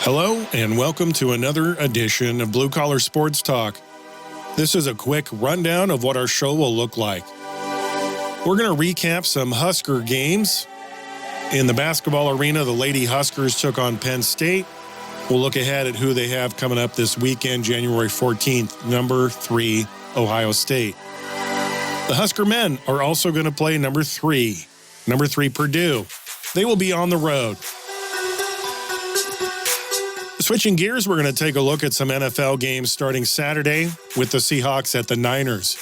Hello, and welcome to another edition of Blue Collar Sports Talk. This is a quick rundown of what our show will look like. We're going to recap some Husker games. In the basketball arena, the Lady Huskers took on Penn State. We'll look ahead at who they have coming up this weekend, January 14th, number 3, Ohio State. The Husker Men are also going to play number 3, Purdue. They will be on the road. Switching gears, we're going to take a look at some NFL games starting Saturday with the Seahawks at the Niners.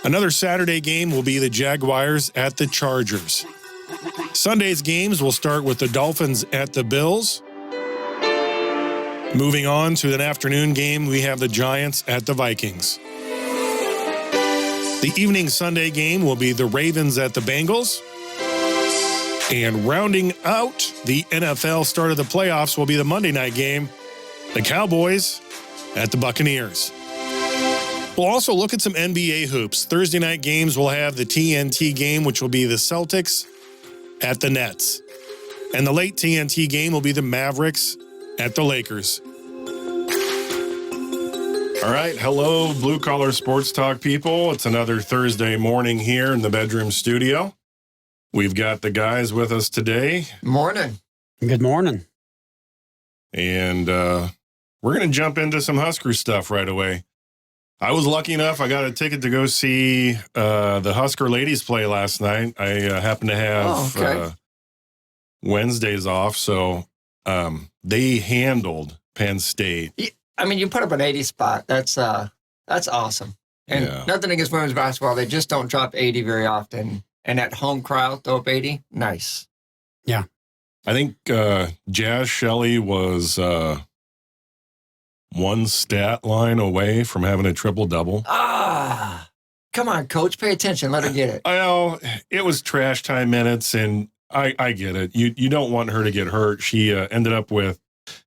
Another Saturday game will be the Jaguars at the Chargers. Sunday's games will start with the Dolphins at the Bills. Moving on to an afternoon game, we have the Giants at the Vikings. The evening Sunday game will be the Ravens at the Bengals. And rounding out the NFL start of the playoffs will be the Monday night game, the Cowboys at the Buccaneers. We'll also look at some NBA hoops. Thursday night games will have the TNT game, which will be the Celtics at the Nets. And the late TNT game will be the Mavericks at the Lakers. All right. Hello, Blue Collar Sports Talk people. It's another Thursday morning here in the bedroom studio. We've got the guys with us today. Morning. Good morning. And we're going to jump into some Husker stuff right away. I was lucky enough, I got a ticket to go see the Husker Ladies play last night. I happened to have Wednesdays off, so they handled Penn State. I mean, you put up an 80 spot. That's awesome. And nothing against women's basketball. They just don't drop 80 very often. And that home crowd, throw up 80, nice. Yeah. I think Jazz Shelley was one stat line away from having a triple-double. Come on, coach. Pay attention. Let her get it. I know. It was trash time minutes, and I get it. You don't want her to get hurt. She ended up with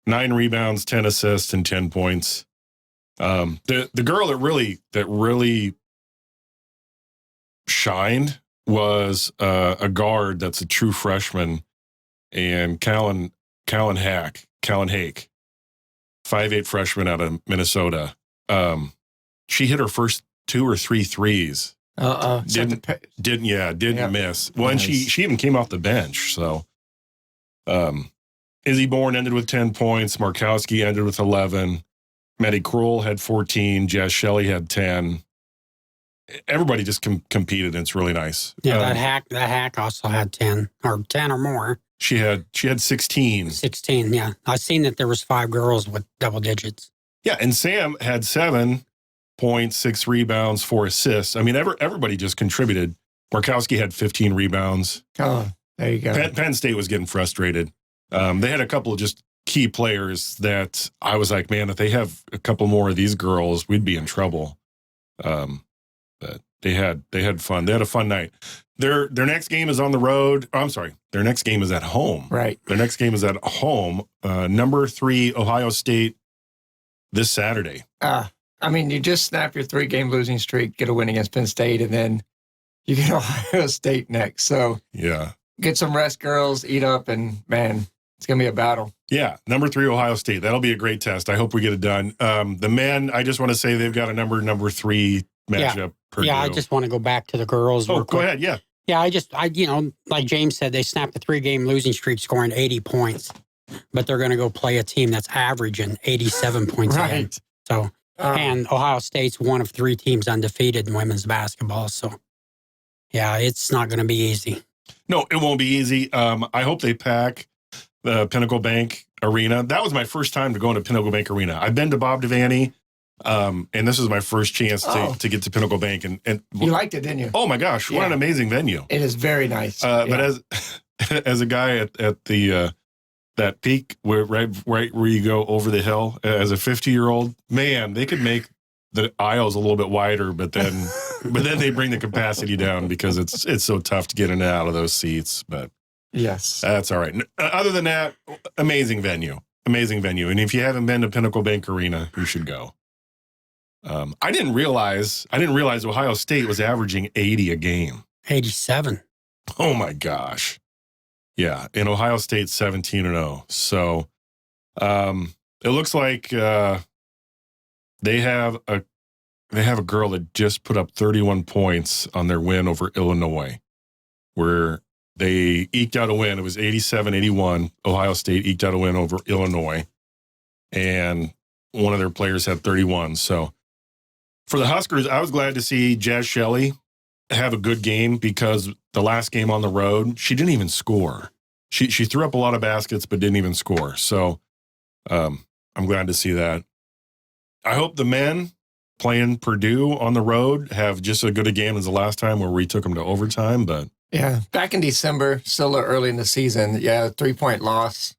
9 rebounds, 10 assists, and 10 points. The girl that really shined was a guard that's a true freshman, and Callan Hake, 5'8" freshman out of Minnesota. She hit her first 2 or 3 threes. Didn't miss. Well, nice. And she even came off the bench. So, Izzy Bourne ended with 10 points. Markowski ended with 11. Maddie Kroll had 14. Jazz Shelley had 10. Everybody just competed, and it's really nice. Yeah, that hack also had 10 or more. She had 16. 16, yeah. I seen that there was 5 girls with double digits. Yeah, and Sam had 7 points, 6 rebounds, 4 assists. I mean, everybody just contributed. Markowski had 15 rebounds. Oh, there you go. Penn State was getting frustrated. They had a couple of just key players that I was like, man, if they have a couple more of these girls, we'd be in trouble. But they had fun. They had a fun night. Their next game is on the road. Oh, I'm sorry. Their next game is at home. Right. Their next game is at home. Number 3, Ohio State, this Saturday. I mean, you just snap your 3-game losing streak, get a win against Penn State, and then you get Ohio State next. So yeah, get some rest, girls, eat up, and man, it's going to be a battle. Yeah, number 3, Ohio State. That'll be a great test. I hope we get it done. The men, I just want to say they've got a number 3 matchup. Purdue. Yeah, I just want to go back to the girls. Oh, go ahead. Yeah. Yeah, like James said, they snapped the 3-game losing streak scoring 80 points, but they're going to go play a team that's averaging 87 points a game. So, and Ohio State's one of 3 teams undefeated in women's basketball. So, yeah, it's not going to be easy. No, it won't be easy. I hope they pack the Pinnacle Bank Arena. That was my first time to go into Pinnacle Bank Arena. I've been to Bob Devaney. And this is my first chance to get to Pinnacle Bank. And you liked it, didn't you? Oh, my gosh. What an amazing venue. It is very nice. But as a guy at the that peak right where you go over the hill, as a 50-year-old, man, they could make the aisles a little bit wider, but then they bring the capacity down because it's so tough to get in and out of those seats. But yes, that's all right. Other than that, amazing venue. And if you haven't been to Pinnacle Bank Arena, you should go. I didn't realize Ohio State was averaging 80 a game. 87. Oh my gosh. Yeah. And Ohio State's 17-0. So It looks like they have a girl that just put up 31 points on their win over Illinois, where they eked out a win. It was 87-81. Ohio State eked out a win over Illinois, and one of their players had 31. So for the Huskers, I was glad to see Jazz Shelley have a good game, because the last game on the road, she didn't even score. She threw up a lot of baskets, but didn't even score. So I'm glad to see that. I hope the men playing Purdue on the road have just as good a game as the last time where we took them to overtime. But yeah, back in December, still early in the season, 3-point loss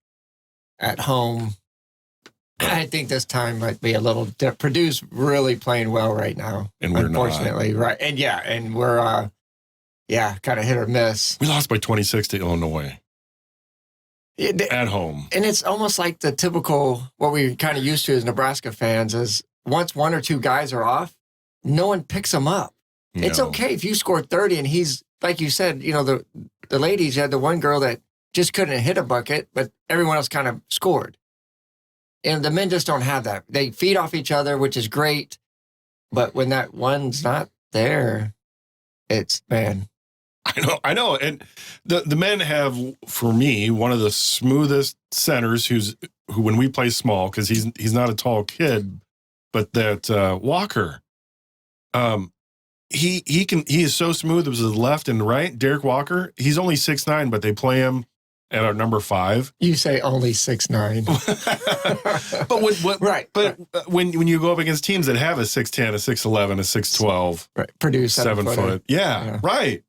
at home. I think this time might be a little different. Purdue's really playing well right now, and we're unfortunately, not. Right? And we're kind of hit or miss. We lost by 26 to Illinois at home, and it's almost like the typical what we're kind of used to as Nebraska fans is once one or two guys are off, no one picks them up. No. It's okay if you score 30 and he's like you said, the ladies had the one girl that just couldn't hit a bucket, but everyone else kind of scored. And the men just don't have that. They feed off each other, which is great. But when that one's not there, it's, man. I know. And the men have, for me, one of the smoothest centers who when we play small, because he's not a tall kid, but that Walker, he is so smooth with his left and right. Derek Walker, he's only 6'9", but they play him at our number 5. You say only 6'9". But right. But when you go up against teams that have a 6'10", a 6'11", a 6'12", right. Purdue 7 foot. Yeah, right.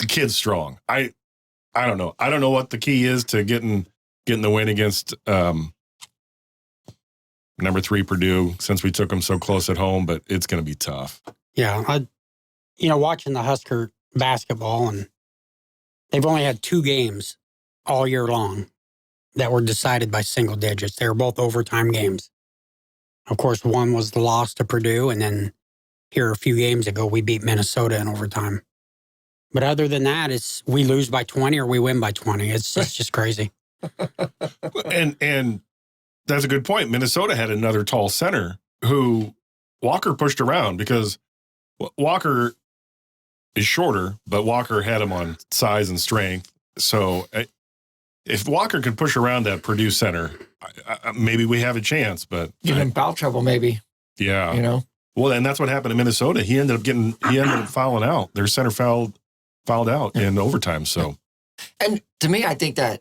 The kid's strong. I don't know. I don't know what the key is to getting the win against number 3 Purdue, since we took them so close at home, but it's going to be tough. Yeah, watching the Husker basketball, and they've only had 2 games all year long that were decided by single digits. They were both overtime games. Of course, one was the loss to Purdue, and then here a few games ago, we beat Minnesota in overtime. But other than that, it's we lose by 20 or we win by 20. It's just crazy. And that's a good point. Minnesota had another tall center who Walker pushed around, because Walker is shorter, but Walker had him on size and strength. So if Walker could push around that Purdue center, maybe we have a chance. But get in foul trouble, maybe. Yeah, Well, and that's what happened in Minnesota. He ended up fouling out. Their center fouled out in overtime. So, and to me, I think that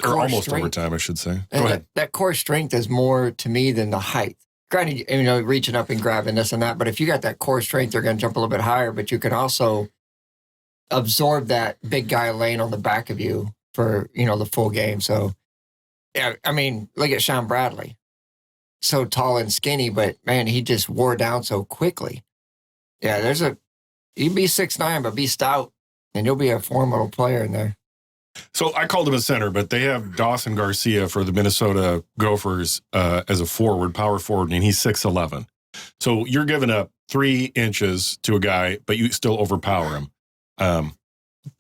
or almost strength, overtime, I should say. Go ahead. That core strength is more to me than the height. Granted, reaching up and grabbing this and that, but if you got that core strength, they're going to jump a little bit higher. But you can also absorb that big guy laying on the back of you for the full game. So, yeah, look at Sean Bradley, so tall and skinny, but man, he just wore down so quickly. Yeah, you be 6'9", but be stout. And you'll be a formidable player in there. So I called him a center, but they have Dawson Garcia for the Minnesota Gophers as a power forward, and he's 6'11". So you're giving up 3 inches to a guy, but you still overpower him.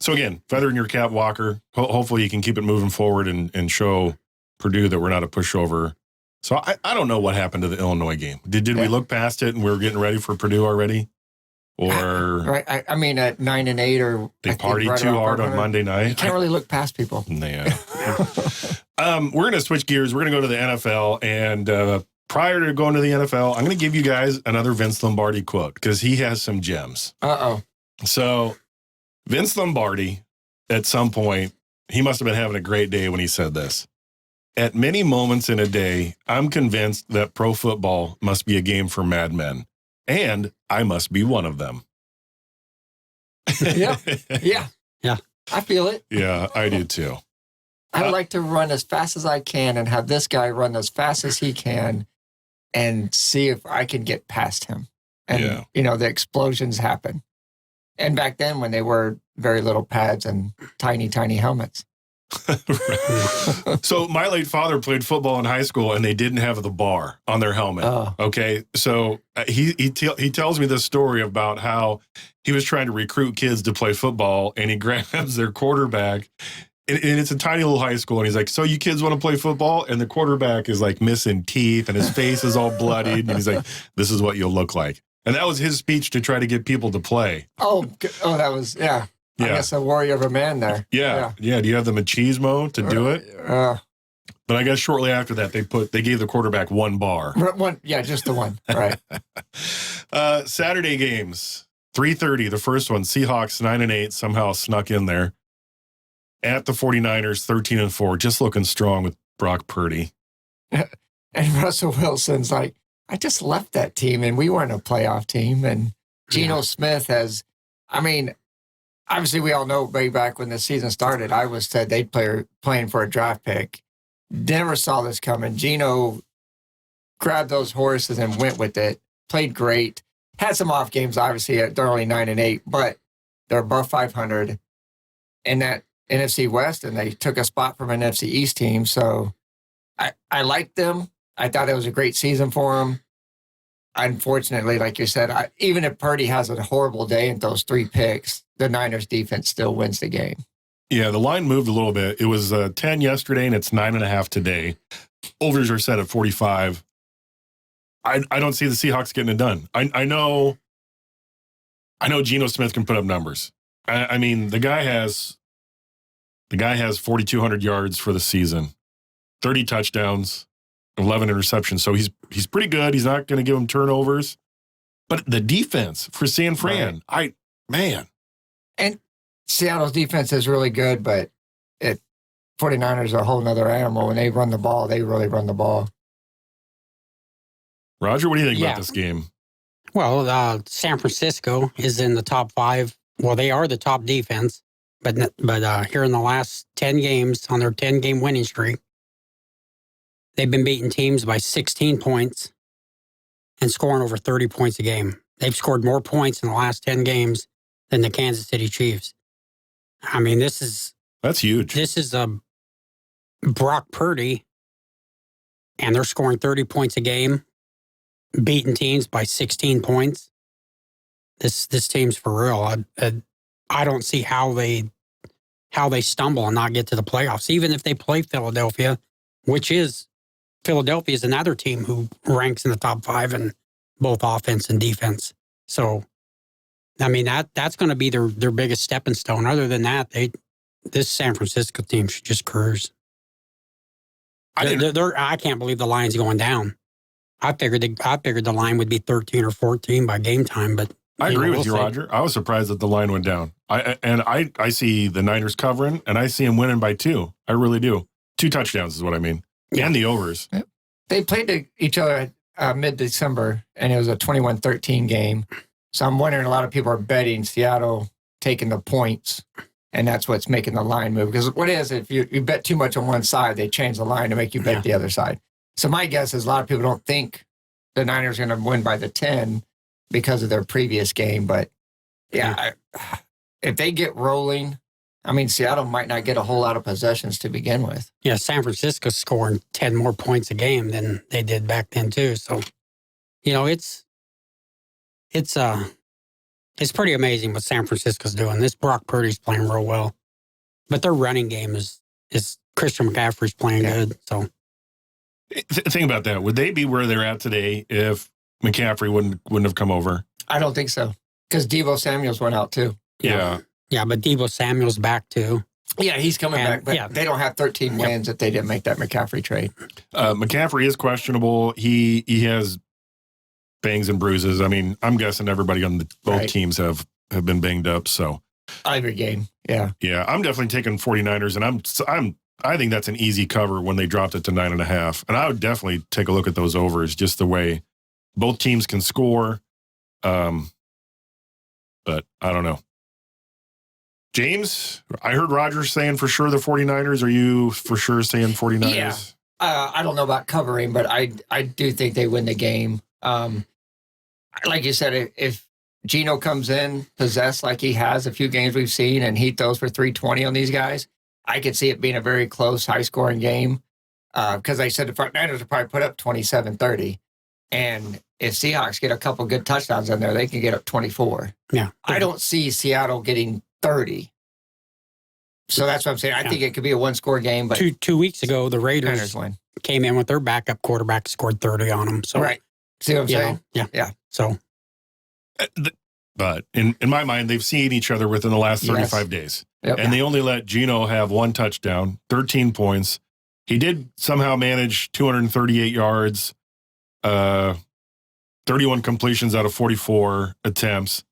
So again, feather in your cap, Walker. Hopefully you can keep it moving forward and show Purdue that we're not a pushover. So I don't know what happened to the Illinois game. Did we look past it and we were getting ready for Purdue already? Or right, at 9-8, or they partied too hard on Monday night. You can't really look past people. Yeah. We're going to switch gears. We're going to go to the NFL, and prior to going to the NFL, I'm going to give you guys another Vince Lombardi quote, because he has some gems. So Vince Lombardi, at some point, he must have been having a great day when he said this. At many moments in a day, I'm convinced that pro football must be a game for madmen. And I must be one of them. Yeah. I feel it. Yeah, I do too. I like to run as fast as I can and have this guy run as fast as he can and see if I can get past him. And, the explosions happen. And back then when they were very little pads and tiny, tiny helmets. So my late father played football in high school, and they didn't have the bar on their helmet. Okay, so he tells me this story about how he was trying to recruit kids to play football, and he grabs their quarterback and it's a tiny little high school, and he's like, so you kids want to play football? And the quarterback is like missing teeth, and his face is all bloodied, and he's like, this is what you'll look like. And that was his speech to try to get people to play. Oh, that was, yeah. I guess a warrior of a man there. Yeah. Do you have the machismo to do it? But I guess shortly after that, they gave the quarterback one bar. Just the one. Right. Saturday games, 3:30, the first one, Seahawks 9-8 somehow snuck in there. At the 49ers, 13-4, just looking strong with Brock Purdy. And Russell Wilson's like, I just left that team and we weren't a playoff team. And Geno Smith obviously we all know way back when the season started, I was said they'd playing for a draft pick. Never saw this coming. Geno grabbed those horses and went with it. Played great. Had some off games, obviously. They're only 9-8, but they're above 500 in that NFC West, and they took a spot from an NFC East team. So I liked them. I thought it was a great season for them. Unfortunately, like you said, even if Purdy has a horrible day and throws 3 picks, the Niners defense still wins the game. Yeah, the line moved a little bit. It was 10 yesterday, and it's 9.5 today. Overs are set at 45. I don't see the Seahawks getting it done. I know Geno Smith can put up numbers. I mean, the guy has 4,200 yards for the season, 30 touchdowns, 11 interceptions. So he's pretty good. He's not going to give them turnovers. But the defense for San Fran, man. And Seattle's defense is really good, but 49ers are a whole nother animal. When they run the ball, they really run the ball. Roger, what do you think about this game? Well, San Francisco is in the top 5. Well, they are the top defense, but here in the last 10 games on their 10-game winning streak, they've been beating teams by 16 points and scoring over 30 points a game. They've scored more points in the last 10 games than the Kansas City Chiefs. I mean, that's huge. This is Brock Purdy, and they're scoring 30 points a game, beating teams by 16 points. This team's for real. I don't see how they stumble and not get to the playoffs, even if they play Philadelphia, Philadelphia is another team who ranks in the top 5 in both offense and defense. So, I mean, that's going to be their biggest stepping stone. Other than that, this San Francisco team should just cruise. I can't believe the line's going down. I figured the line would be 13 or 14 by game time, but I agree with you, Roger. I was surprised that the line went down. I see the Niners covering, and I see them winning by 2. I really do. 2 touchdowns is what I mean. Yeah. And the overs. They played each other mid-December, and it was a 21-13 game. So I'm wondering, a lot of people are betting Seattle taking the points, and that's what's making the line move. Because what is, if you bet too much on one side, they change the line to make you bet the other side. So my guess is a lot of people don't think the Niners are going to win by the 10 because of their previous game. But, if they get rolling, I mean, Seattle might not get a whole lot of possessions to begin with. Yeah, San Francisco's scoring 10 more points a game than they did back then, too. So, it's pretty amazing what San Francisco's doing. This Brock Purdy's playing real well. But their running game is Christian McCaffrey's playing good. So think about that. Would they be where they're at today if McCaffrey wouldn't have come over? I don't think so. Because Deebo Samuel's went out too. Yeah. Yeah, but Deebo Samuel's back too. Yeah, he's coming back. But they don't have 13 wins if they didn't make that McCaffrey trade. McCaffrey is questionable. He has bangs and bruises. I mean, I'm guessing everybody on both teams have been banged up. So every game. Yeah. Yeah, I'm definitely taking 49ers, and I think that's an easy cover when they dropped it to 9.5. And I would definitely take a look at those overs, just the way both teams can score. But I don't know. James, I heard Roger saying for sure the 49ers. Are you for sure saying 49ers? Yeah. I don't know about covering, but I do think they win the game. Like you said, if Geno comes in possessed like he has a few games we've seen, and he throws for 320 on these guys, I could see it being a very close, high-scoring game. Because I said the 49ers will probably put up 27-30. And if Seahawks get a couple good touchdowns in there, they can get up 24. Yeah. I don't see Seattle getting 30. So that's what I'm saying. I think it could be a one-score game, but 2 weeks ago, the Raiders Niners win. came in with their backup quarterback, scored 30 on them. So right. See what I'm saying? Yeah. So, but in my mind, they've seen each other within the last 35 days. Yep. And they only let Geno have 1 touchdown, 13 points. He did somehow manage 238 yards, 31 completions out of 44 attempts.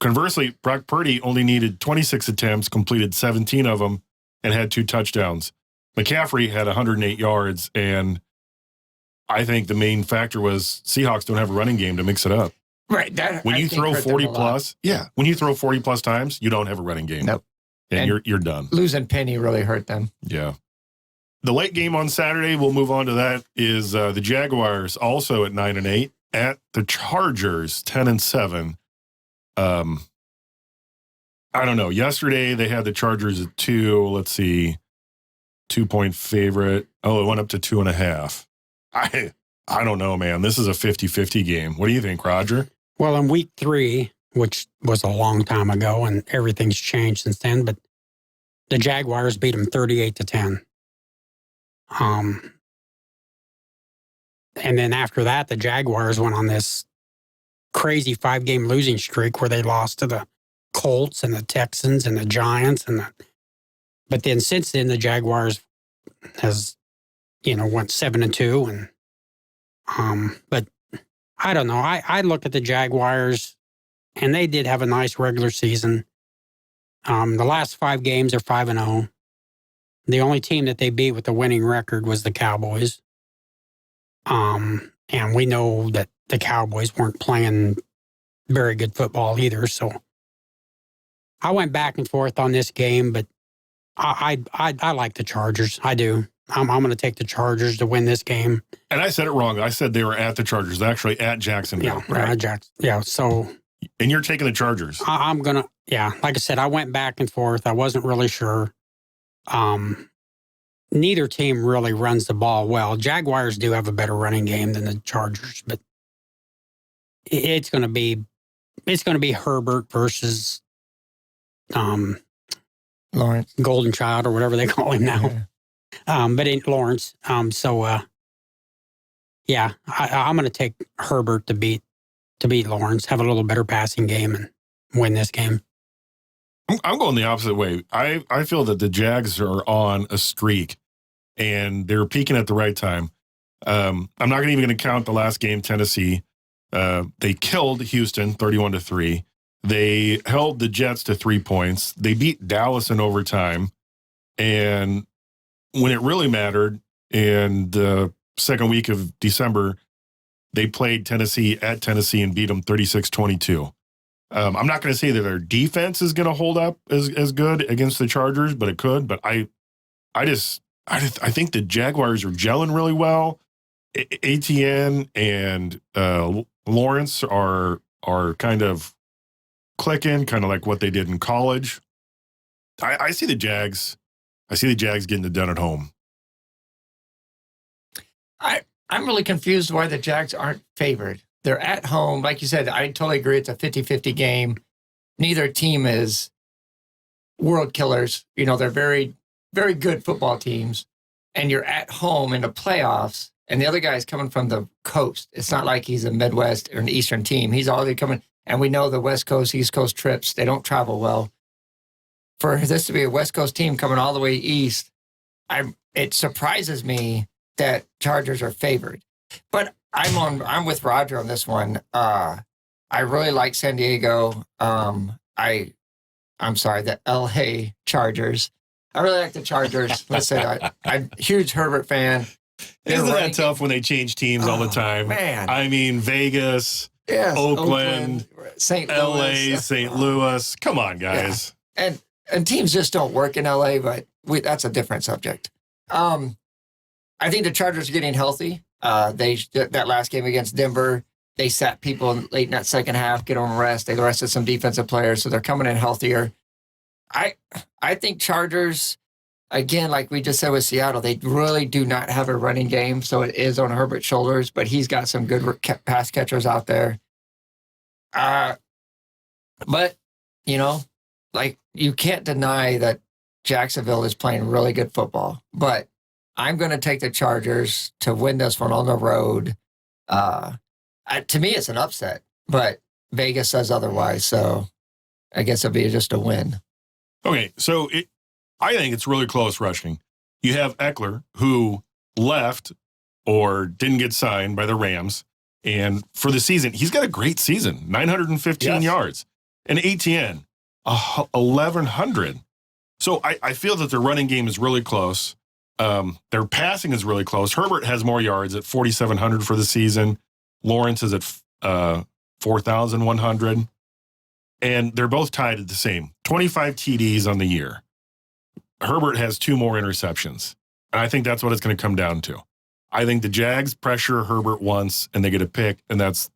Conversely, Brock Purdy only needed 26 attempts, completed 17 of them, and had 2 touchdowns. McCaffrey had 108 yards, and I think the main factor was Seahawks don't have a running game to mix it up. Right. That, when I you think throw hurt them 40 a lot. plus, when you throw 40 plus times, you don't have a running game. Nope. And you're done. Losing Penny really hurt them. Yeah. The late game on Saturday, we'll move on to that, is the Jaguars also at 9-8 at the Chargers 10-7. I don't know. Yesterday they had the Chargers at 2. Let's see, 2-point favorite. Oh, it went up to 2.5. I don't know, man. This is a 50-50 game. What do you think, Roger? well, in week 3, which was a long time ago, and everything's changed since then, but the Jaguars beat them 38-10. And then after that, the Jaguars went on this crazy 5-game losing streak where they lost to the Colts and the Texans and the Giants but then since then the Jaguars has went 7-2 and but I don't know. I look at the Jaguars and they did have a nice regular season. The last 5 games are 5-0. The only team that they beat with a winning record was the Cowboys. And we know that the Cowboys weren't playing very good football either. So I went back and forth on this game, but I like the Chargers. I do. I'm going to take the Chargers to win this game. And I said it wrong. I said they were at the Chargers. They're actually at Jacksonville. Yeah, right. Yeah. So. And you're taking the Chargers. I'm going to, like I said, I went back and forth. I wasn't really sure. Neither team really runs the ball well. Jaguars do have a better running game than the Chargers, but it's going to be Herbert versus Lawrence Golden Child or whatever they call him now. But in Lawrence. I'm going to take Herbert to beat Lawrence, have a little better passing game and win this game. I'm going the opposite way. I feel that the Jags are on a streak and they're peaking at the right time. I'm not even going to count the last game, Tennessee. They killed Houston 31-3. They held the Jets to 3 points. They beat Dallas in overtime. And when it really mattered, in the second week of December, they played Tennessee at Tennessee and beat them 36-22. I'm not going to say that their defense is going to hold up as good against the Chargers, but it could. But I think the Jaguars are gelling really well. ATN and Lawrence are kind of clicking, kind of like what they did in college. I see the Jags. I see the Jags getting it done at home. I'm really confused why the Jags aren't favored. They're at home. Like you said, I totally agree. It's a 50-50 game. Neither team is world killers. They're very, very good football teams. And you're at home in the playoffs, and the other guy's coming from the coast. It's not like he's a Midwest or an Eastern team. He's already coming. And we know the West Coast, East Coast trips, they don't travel well. For this to be a West Coast team coming all the way east, it surprises me that Chargers are favored. But I'm with Roger on this one. I really like San Diego. I'm sorry, the LA Chargers. I really like the Chargers. Listen, I'm a huge Herbert fan. Isn't that tough when they change teams all the time? Man. I mean, Vegas, Oakland, St. LA, Louis. St. Louis. Come on, guys. Yeah. And teams just don't work in LA, but that's a different subject. I think the Chargers are getting healthy. That last game against Denver, they sat people late in that second half, get on rest. They rested some defensive players, so they're coming in healthier. I think Chargers, again, like we just said with Seattle, they really do not have a running game, so it is on Herbert's shoulders, but he's got some good pass catchers out there. But, like, you can't deny that Jacksonville is playing really good football, but I'm going to take the Chargers to win this one on the road. To me, it's an upset, but Vegas says otherwise, so I guess it'll be just a win. Okay, so I think it's really close rushing. You have Eckler, who left or didn't get signed by the Rams, and for the season, he's got a great season, 915 yards. And ATN, 1,100. So I feel that their running game is really close. Their passing is really close. Herbert has more yards at 4,700 for the season. Lawrence is at 4,100. And they're both tied at the same 25 TDs on the year. Herbert has 2 more interceptions. And I think that's what it's going to come down to. I think the Jags pressure Herbert once and they get a pick, and that's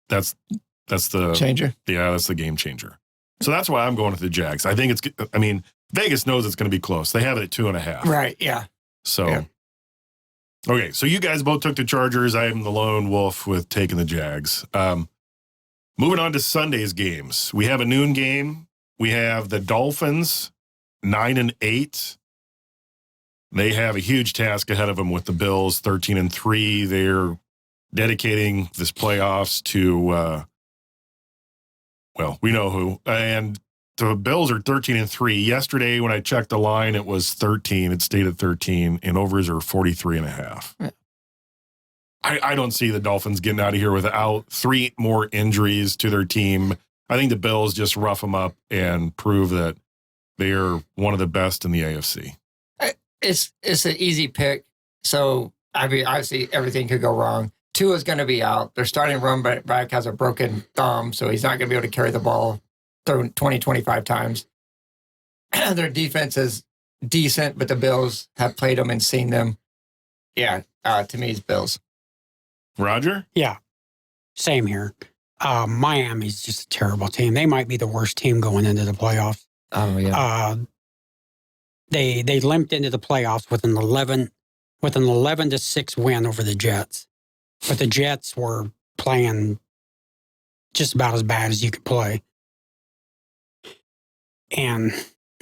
the changer. Yeah, that's the game changer. So that's why I'm going with the Jags. I think Vegas knows it's going to be close. They have it at 2.5. Right, yeah. So, yeah. Okay, so you guys both took the Chargers. I am the lone wolf with taking the Jags. Moving on to Sunday's games. We have a noon game. We have the Dolphins, 9-8. They have a huge task ahead of them with the Bills, 13-3. They're dedicating this playoffs to, we know who. And the Bills are 13-3. Yesterday, when I checked the line, it was 13. It stayed at 13, and overs are 43.5. Yeah. I don't see the Dolphins getting out of here without 3 more injuries to their team. I think the Bills just rough them up and prove that they're one of the best in the AFC. It's an easy pick. So, obviously, everything could go wrong. Tua is going to be out. Their starting run back has a broken thumb, so he's not going to be able to carry the ball 20, 25 times. Their defense is decent, but the Bills have played them and seen them. Yeah, to me, it's Bills. Roger? Yeah, same here. Miami's just a terrible team. They might be the worst team going into the playoffs. Oh, yeah. They limped into the playoffs with an 11-6 win over the Jets. But the Jets were playing just about as bad as you could play. And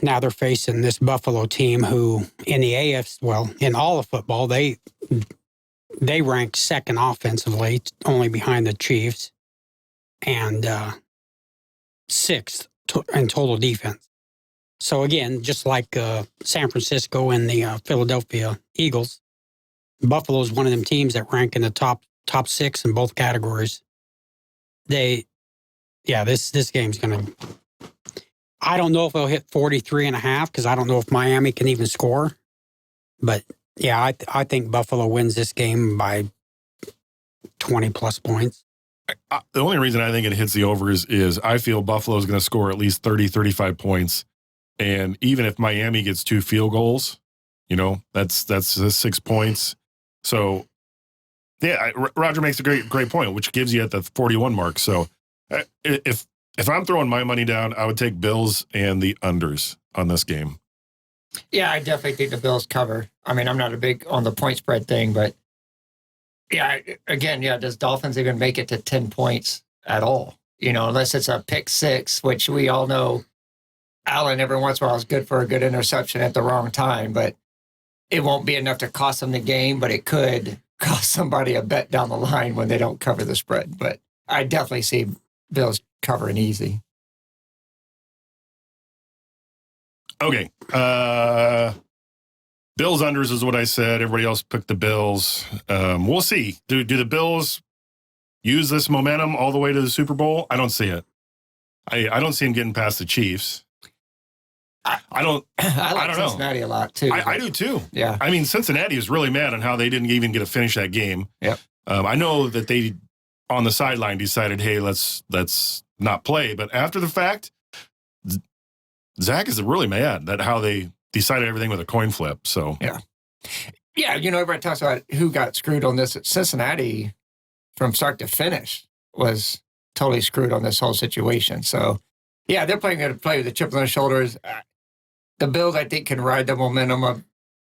now they're facing this Buffalo team who in the AFC, in all of football, they rank second offensively, only behind the Chiefs, and 6th in total defense. So again, just like San Francisco and the Philadelphia Eagles, Buffalo is one of them teams that rank in the top 6 in both categories. This game's going to... I don't know if they'll hit 43.5 because I don't know if Miami can even score. But, yeah, I think Buffalo wins this game by 20-plus points. The only reason I think it hits the overs is I feel Buffalo is going to score at least 30, 35 points. And even if Miami gets 2 field goals, that's 6 points. So, yeah, Roger makes a great point, which gives you at the 41 mark. So, if I'm throwing my money down, I would take Bills and the unders on this game. Yeah, I definitely think the Bills cover. I mean, I'm not a big on the point spread thing, but yeah, again, does Dolphins even make it to 10 points at all? Unless it's a pick 6, which we all know Allen every once in a while is good for a good interception at the wrong time, but it won't be enough to cost them the game, but it could cost somebody a bet down the line when they don't cover the spread. But I definitely see Bills covering easy. Okay. Bills unders is what I said. Everybody else picked the Bills. We'll see. Do the Bills use this momentum all the way to the Super Bowl? I don't see it. I don't see them getting past the Chiefs. I like Cincinnati a lot, too. I do, too. Yeah. I mean, Cincinnati is really mad on how they didn't even get to finish that game. Yep. I know that they, on the sideline, decided, hey, let's not play. But after the fact, Zach is really mad at how they decided everything with a coin flip. So yeah. Everybody talks about who got screwed on this. Cincinnati, from start to finish, was totally screwed on this whole situation. So, yeah, they're going to play with a chip on their shoulders. The Bills, I think, can ride the momentum of,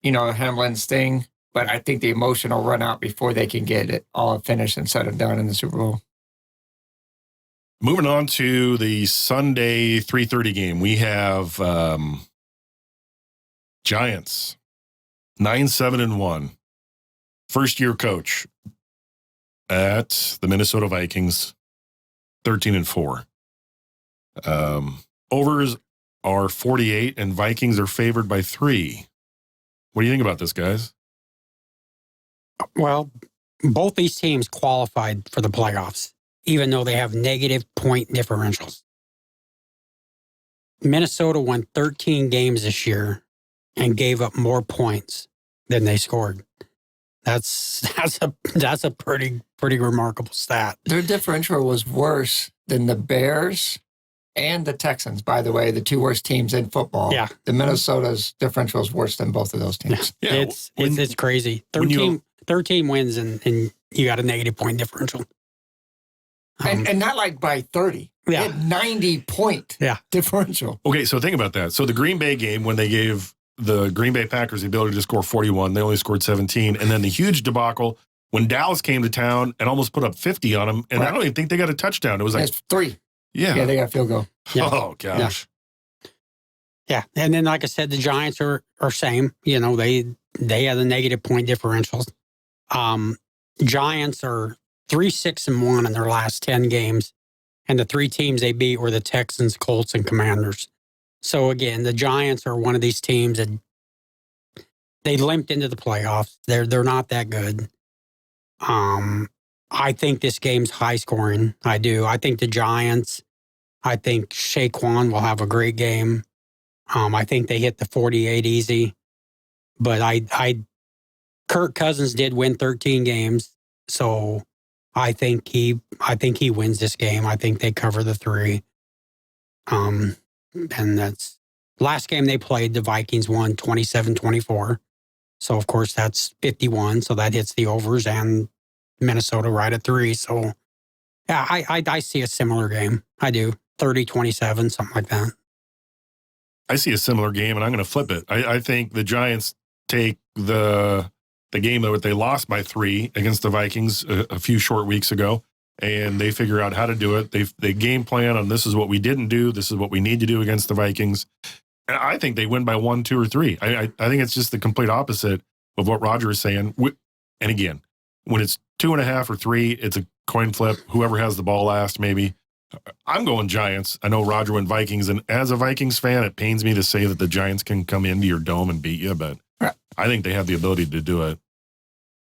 Hamlin's thing, but I think the emotion will run out before they can get it all finished and said and done in the Super Bowl. Moving on to the Sunday 3:30 game, we have Giants, 9-7-1. First-year coach at the Minnesota Vikings, 13-4. Overs are 48, and Vikings are favored by 3. What do you think about this, guys? Well, both these teams qualified for the playoffs, even though they have negative point differentials. Minnesota won 13 games this year and gave up more points than they scored. That's a pretty remarkable stat. Their differential was worse than the Bears and the Texans, by the way, the 2 worst teams in football. Yeah. The Minnesota's differential is worse than both of those teams. Yeah. It's crazy. 13 wins and you got a negative point differential. And not like by 30. Yeah. They had 90-point differential. Okay, so think about that. So the Green Bay game, when they gave the Green Bay Packers the ability to score 41, they only scored 17. And then the huge debacle when Dallas came to town and almost put up 50 on them. And I don't even think they got a touchdown. It was like it's 3. Yeah. Yeah, they got a field goal. Yeah. Oh, gosh. Yeah. And then, like I said, the Giants are same. You know, they had a negative point differentials. Giants are 3-6-1 in their last 10 games. And the 3 teams they beat were the Texans, Colts, and Commanders. So, again, the Giants are one of these teams that they limped into the playoffs. They're not that good. I think this game's high scoring. I do. I think the Giants, I think Saquon will have a great game. I think they hit the 48 easy. But Kirk Cousins did win 13 games. So I think he wins this game. I think they cover the 3. And that's last game they played, the Vikings won 27-24. So of course that's 51. So that hits the overs and Minnesota right at 3. So yeah, I see a similar game. I do. 30-27, something like that. I see a similar game, and I'm going to flip it. I think the Giants take the game that they lost by 3 against the Vikings a few short weeks ago, and they figure out how to do it. They game plan on this is what we didn't do. This is what we need to do against the Vikings. And I think they win by 1, 2, or 3. I think it's just the complete opposite of what Roger is saying. And again, when it's 2.5 or 3, it's a coin flip. Whoever has the ball last, maybe. I'm going Giants. I know Roger went Vikings, and as a Vikings fan, it pains me to say that the Giants can come into your dome and beat you, but I think they have the ability to do it.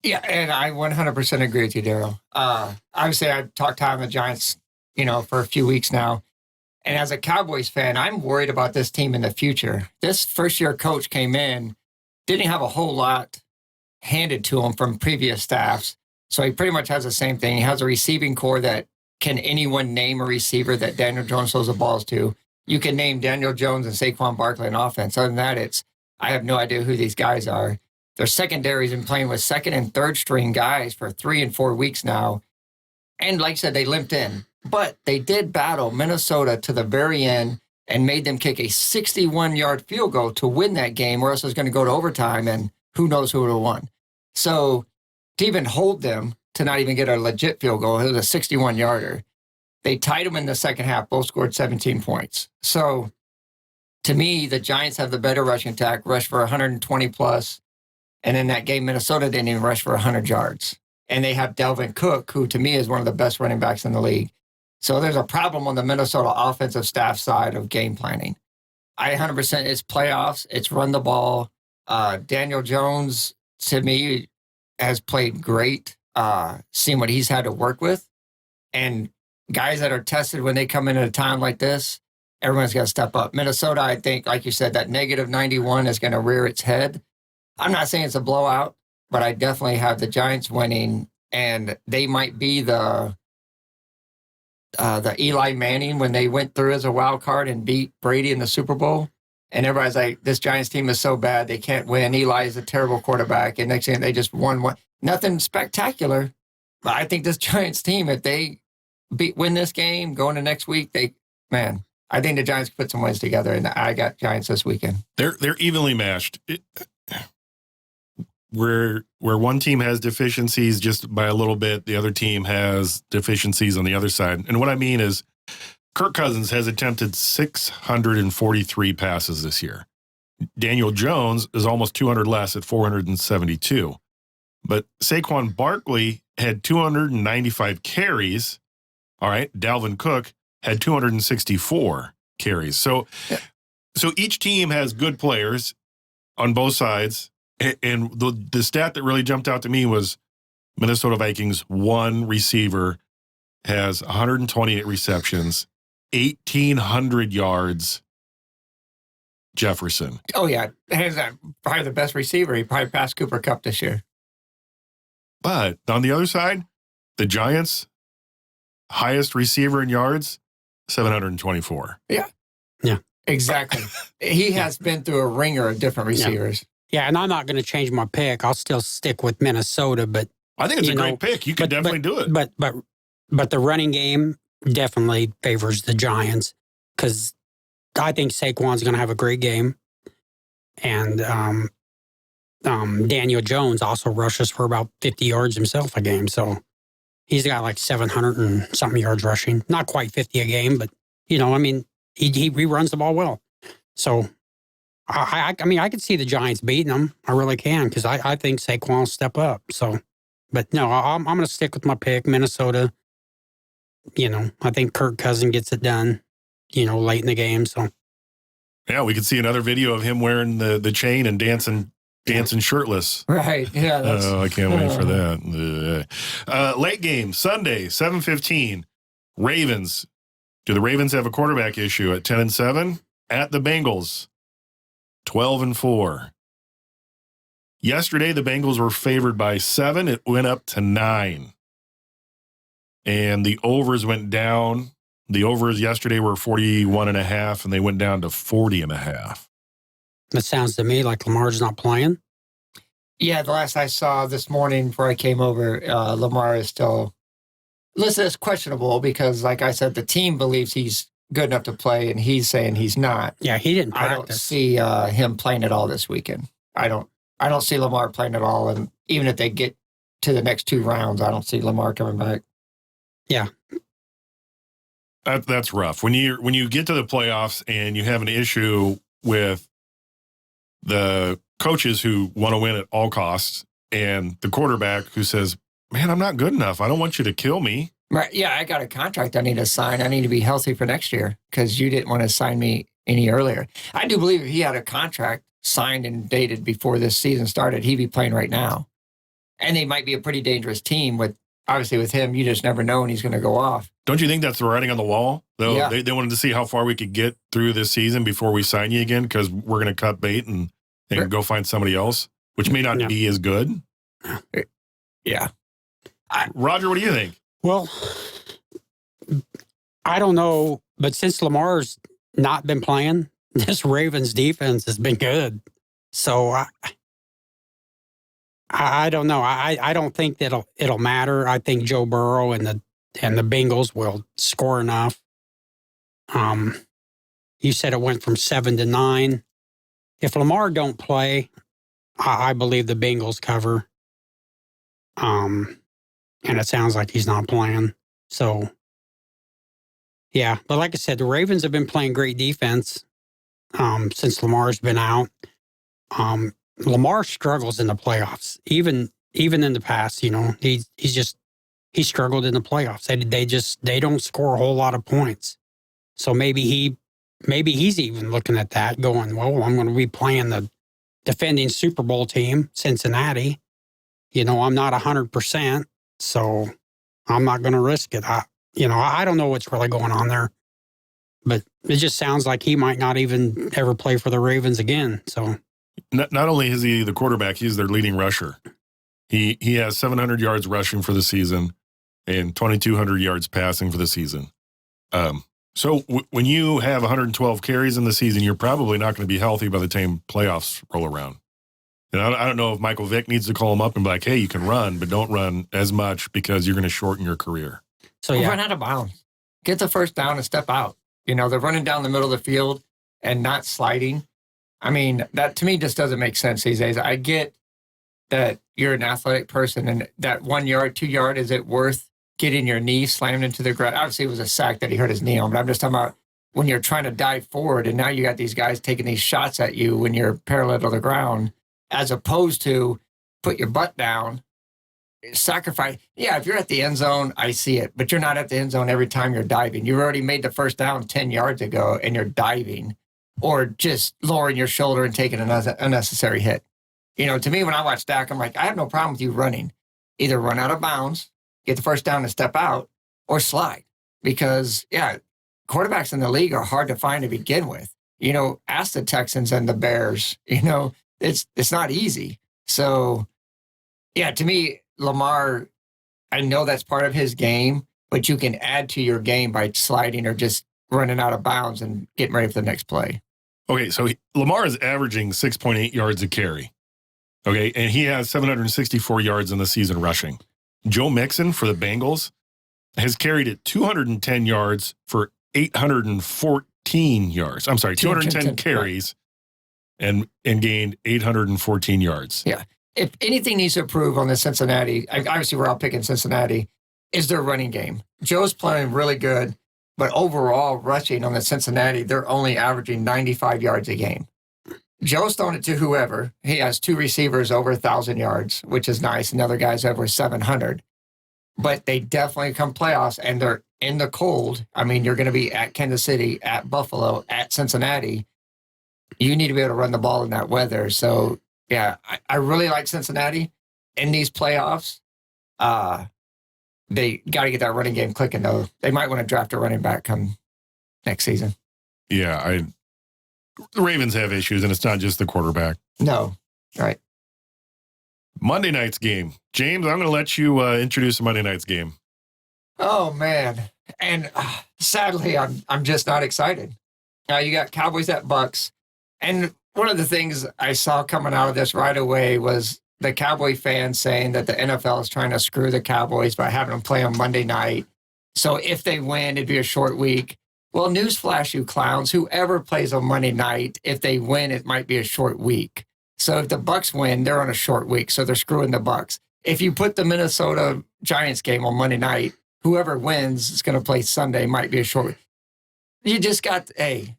Yeah, and I 100% agree with you, Darrell. Obviously, I've talked time with the Giants, for a few weeks now. And as a Cowboys fan, I'm worried about this team in the future. This first-year coach came in, didn't have a whole lot handed to him from previous staffs. So he pretty much has the same thing. He has a receiving core that can anyone name a receiver that Daniel Jones throws the balls to? You can name Daniel Jones and Saquon Barkley in offense. Other than that, I have no idea who these guys are. Their secondary's been playing with second and third string guys for 3 and 4 weeks now. And like I said, they limped in. But they did battle Minnesota to the very end and made them kick a 61-yard field goal to win that game, or else it was going to go to overtime, and who knows who would have won. So to even hold them to not even get a legit field goal, it was a 61-yarder. They tied them in the second half, both scored 17 points. So to me, the Giants have the better rushing attack, rushed for 120+. And in that game, Minnesota didn't even rush for 100 yards. And they have Dalvin Cook, who to me is one of the best running backs in the league. So there's a problem on the Minnesota offensive staff side of game planning. 100% it's playoffs. It's run the ball. Daniel Jones, to me, has played great, seeing what he's had to work with. And guys that are tested when they come in at a time like this, everyone's got to step up. Minnesota, I think, like you said, that negative 91 is going to rear its head. I'm not saying it's a blowout, but I definitely have the Giants winning, and they might be the Eli Manning when they went through as a wild card and beat Brady in the Super Bowl. And everybody's like, this Giants team is so bad, they can't win. Eli is a terrible quarterback. And next thing, they just won one. Nothing spectacular. But I think this Giants team, if they win this game, going to next week, I think the Giants put some wins together, and I got Giants this weekend. They're evenly matched. Where one team has deficiencies just by a little bit, the other team has deficiencies on the other side. And what I mean is Kirk Cousins has attempted 643 passes this year. Daniel Jones is almost 200 less at 472. But Saquon Barkley had 295 carries. All right. Dalvin Cook had 264 carries. So each team has good players on both sides. And the stat that really jumped out to me was Minnesota Vikings one receiver has 128 receptions, 1,800 yards. Jefferson. Oh, yeah. He's probably the best receiver. He probably passed Cooper Kupp this year. But on the other side, the Giants' highest receiver in yards, 724. Yeah. Exactly. He has been through a ringer of different receivers. Yeah, and I'm not going to change my pick. I'll still stick with Minnesota, but I think it's a great pick. You could definitely do it. But the running game definitely favors the Giants because I think Saquon's going to have a great game. And Daniel Jones also rushes for about 50 yards himself a game. So he's got like 700 and something yards rushing. Not quite 50 a game, but, he runs the ball well. So, I mean, I could see the Giants beating them. I really can because I think Saquon will step up. So, but no, I'm going to stick with my pick, Minnesota. I think Kirk Cousins gets it done. Late in the game. So, yeah, we could see another video of him wearing the chain and dancing shirtless. Right. Yeah. I can't wait for that. Late game, Sunday, 7:15. Ravens. Do the Ravens have a quarterback issue at 10-7? At the Bengals, 12-4. Yesterday, the Bengals were favored by 7. It went up to 9. And the overs went down. The overs yesterday were 41.5, and they went down to 40.5. That sounds to me like Lamar's not playing. Yeah, the last I saw this morning before I came over, Lamar is still listed as questionable because, like I said, the team believes he's good enough to play, and he's saying he's not. Yeah, he didn't practice. I don't see him playing at all this weekend. I don't see Lamar playing at all, and even if they get to the next 2 rounds, I don't see Lamar coming back. Yeah. That's rough. When you get to the playoffs and you have an issue with the coaches who want to win at all costs and the quarterback who says, man, I'm not good enough. I don't want you to kill me. Right. Yeah, I got a contract I need to sign. I need to be healthy for next year because you didn't want to sign me any earlier. I do believe if he had a contract signed and dated before this season started, he'd be playing right now. And they might be a pretty dangerous team with him. You just never know when he's going to go off. Don't you think that's the writing on the wall? Though Yeah. They wanted to see how far we could get through this season before we sign you again because we're going to cut bait and go find somebody else, which may not be as good. Yeah. Roger, what do you think? Well, I don't know, but since Lamar's not been playing, this Ravens defense has been good. So I don't know. I don't think that it'll matter. I think Joe Burrow and the Bengals will score enough. You said it went from 7 to 9. If Lamar don't play, I believe the Bengals cover. And it sounds like he's not playing. So, yeah. But like I said, the Ravens have been playing great defense since Lamar's been out. Lamar struggles in the playoffs, even in the past. He struggled in the playoffs. They don't score a whole lot of points. So maybe he's even looking at that, going, "Well, I'm going to be playing the defending Super Bowl team, Cincinnati. I'm not 100%, so I'm not going to risk it." I don't know what's really going on there, but it just sounds like he might not even ever play for the Ravens again. So. Not only is he the quarterback, he's their leading rusher. He has 700 yards rushing for the season and 2,200 yards passing for the season. So when you have 112 carries in the season, you're probably not going to be healthy by the time playoffs roll around. And I don't know if Michael Vick needs to call him up and be like, hey, you can run, but don't run as much because you're going to shorten your career. So yeah. Run out of bounds. Get the first down and step out. They're running down the middle of the field and not sliding. I mean, that to me just doesn't make sense these days. I get that you're an athletic person and that 1 yard, 2 yard, is it worth getting your knee slammed into the ground? Obviously, it was a sack that he hurt his knee on, but I'm just talking about when you're trying to dive forward, and now you got these guys taking these shots at you when you're parallel to the ground, as opposed to put your butt down, sacrifice. Yeah, if you're at the end zone, I see it, but you're not at the end zone every time you're diving. You already made the first down 10 yards ago and you're diving or just lowering your shoulder and taking an unnecessary hit. You know, to me, when I watch Dak, I'm like, I have no problem with you running. Either run out of bounds, get the first down and step out, or slide. Because, yeah, quarterbacks in the league are hard to find to begin with. You know, ask the Texans and the Bears. You know, it's not easy. So, yeah, to me, Lamar, I know that's part of his game, but you can add to your game by sliding or just running out of bounds and getting ready for the next play. Okay, so Lamar is averaging 6.8 yards a carry. Okay, and he has 764 yards in the season rushing. Joe Mixon for the Bengals has carried it 210 yards for 814 yards. I'm sorry, 210 carries and gained 814 yards. Yeah. If anything needs to improve on the Cincinnati, obviously we're all picking Cincinnati, is their running game. Joe's playing really good, but overall rushing on the Cincinnati, they're only averaging 95 yards a game. Joe's throwing it to whoever. He has 2 receivers over 1,000 yards, which is nice. Another guy's over 700. But they definitely come playoffs, and they're in the cold. I mean, you're going to be at Kansas City, at Buffalo, at Cincinnati. You need to be able to run the ball in that weather. So, yeah, I really like Cincinnati in these playoffs. They got to get that running game clicking, though. They might want to draft a running back come next season. Yeah, the Ravens have issues, and it's not just the quarterback. No, right. Monday night's game. James, I'm going to let you introduce the Monday night's game. Oh, man. And sadly, I'm just not excited. You got Cowboys at Bucks. And one of the things I saw coming out of this right away was the Cowboy fans saying that the NFL is trying to screw the Cowboys by having them play on Monday night. So if they win, it'd be a short week. Well, newsflash, you clowns, whoever plays on Monday night, if they win, it might be a short week. So if the Bucks win, they're on a short week, so they're screwing the Bucks. If you put the Minnesota Giants game on Monday night, whoever wins is going to play Sunday, might be a short week. You just got, the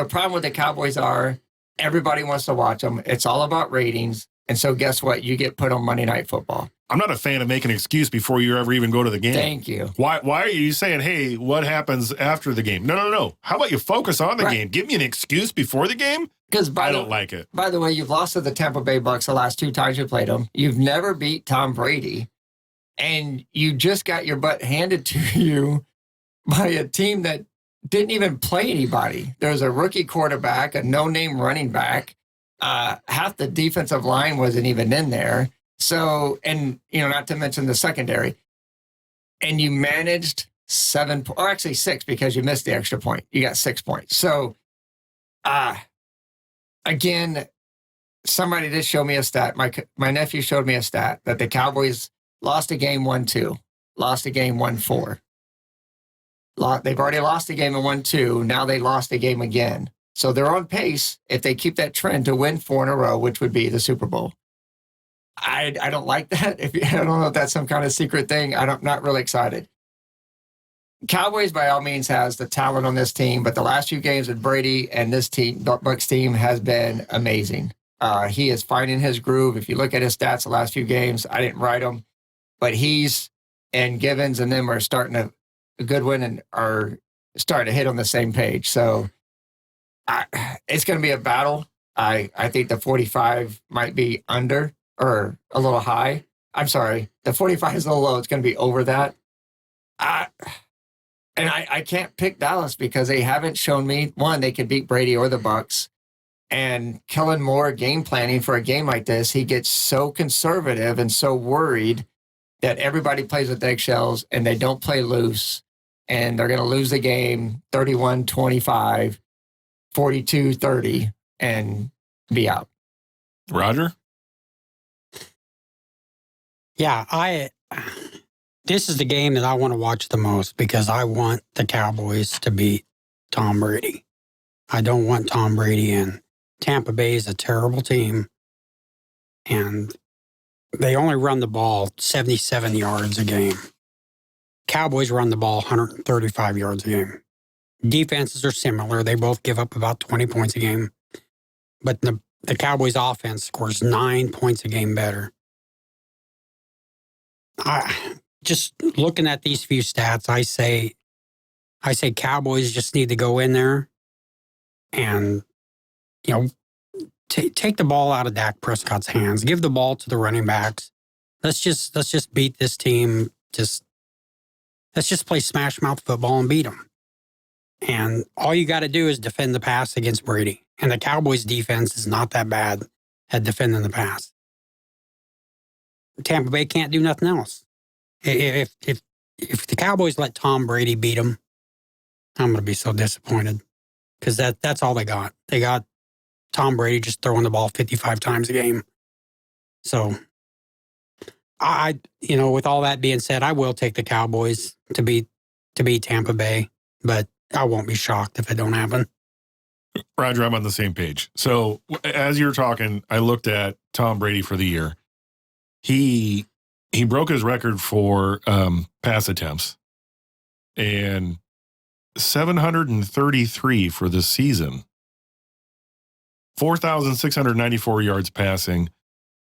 problem with the Cowboys are everybody wants to watch them. It's all about ratings. And so guess what? You get put on Monday Night Football. I'm not a fan of making an excuse before you ever even go to the game. Thank you. Why are you saying, hey, what happens after the game? No. How about you focus on the game? Give me an excuse before the game? Because I don't like it. By the way, you've lost to the Tampa Bay Bucks the last 2 times you played them. You've never beat Tom Brady. And you just got your butt handed to you by a team that didn't even play anybody. There was a rookie quarterback, a no-name running back. Half the defensive line wasn't even in there. So, and, not to mention the secondary. And you managed 7, or actually 6 because you missed the extra point. You got 6 points. So, again, somebody did show me a stat. My nephew showed me a stat that the Cowboys lost a game 1-2, lost a game 1-4. They've already lost a game and 1-2. Now they lost a game again. So they're on pace if they keep that trend to win 4 in a row, which would be the Super Bowl. I don't like that. I don't know if that's some kind of secret thing. I'm not really excited. Cowboys, by all means, has the talent on this team, but the last few games with Brady and this team, Bucs team, has been amazing. He is finding his groove. If you look at his stats the last few games, I didn't write them, but he's and Givens and them are starting to Goodwin and are starting to hit on the same page. So it's going to be a battle. I think the 45 might be under or a little high. I'm sorry. The 45 is a little low. It's going to be over that. And I can't pick Dallas because they haven't shown me, one, they can beat Brady or the Bucs. And Kellen Moore game planning for a game like this, he gets so conservative and so worried that everybody plays with eggshells and they don't play loose. And they're going to lose the game 31-25, 42-30, and be out. Roger? Yeah, this is the game that I want to watch the most because I want the Cowboys to beat Tom Brady. I don't want Tom Brady in. Tampa Bay is a terrible team, and they only run the ball 77 yards a game. Cowboys run the ball 135 yards a game. defenses are similar. They both give up about 20 points a game. But the Cowboys offense scores 9 points a game better. Just looking at these few stats, I say Cowboys just need to go in there and, take the ball out of Dak Prescott's hands. Give the ball to the running backs. Let's just beat this team. Let's just play smash mouth football and beat them. And all you got to do is defend the pass against Brady. And the Cowboys' defense is not that bad at defending the pass. Tampa Bay can't do nothing else. If the Cowboys let Tom Brady beat them, I'm going to be so disappointed because that's all they got. They got Tom Brady just throwing the ball 55 times a game. So, with all that being said, I will take the Cowboys to beat Tampa Bay, but I won't be shocked if it don't happen. Roger, I'm on the same page. So as you're talking, I looked at Tom Brady for the year. He broke his record for pass attempts and 733 for this season. 4,694 yards passing.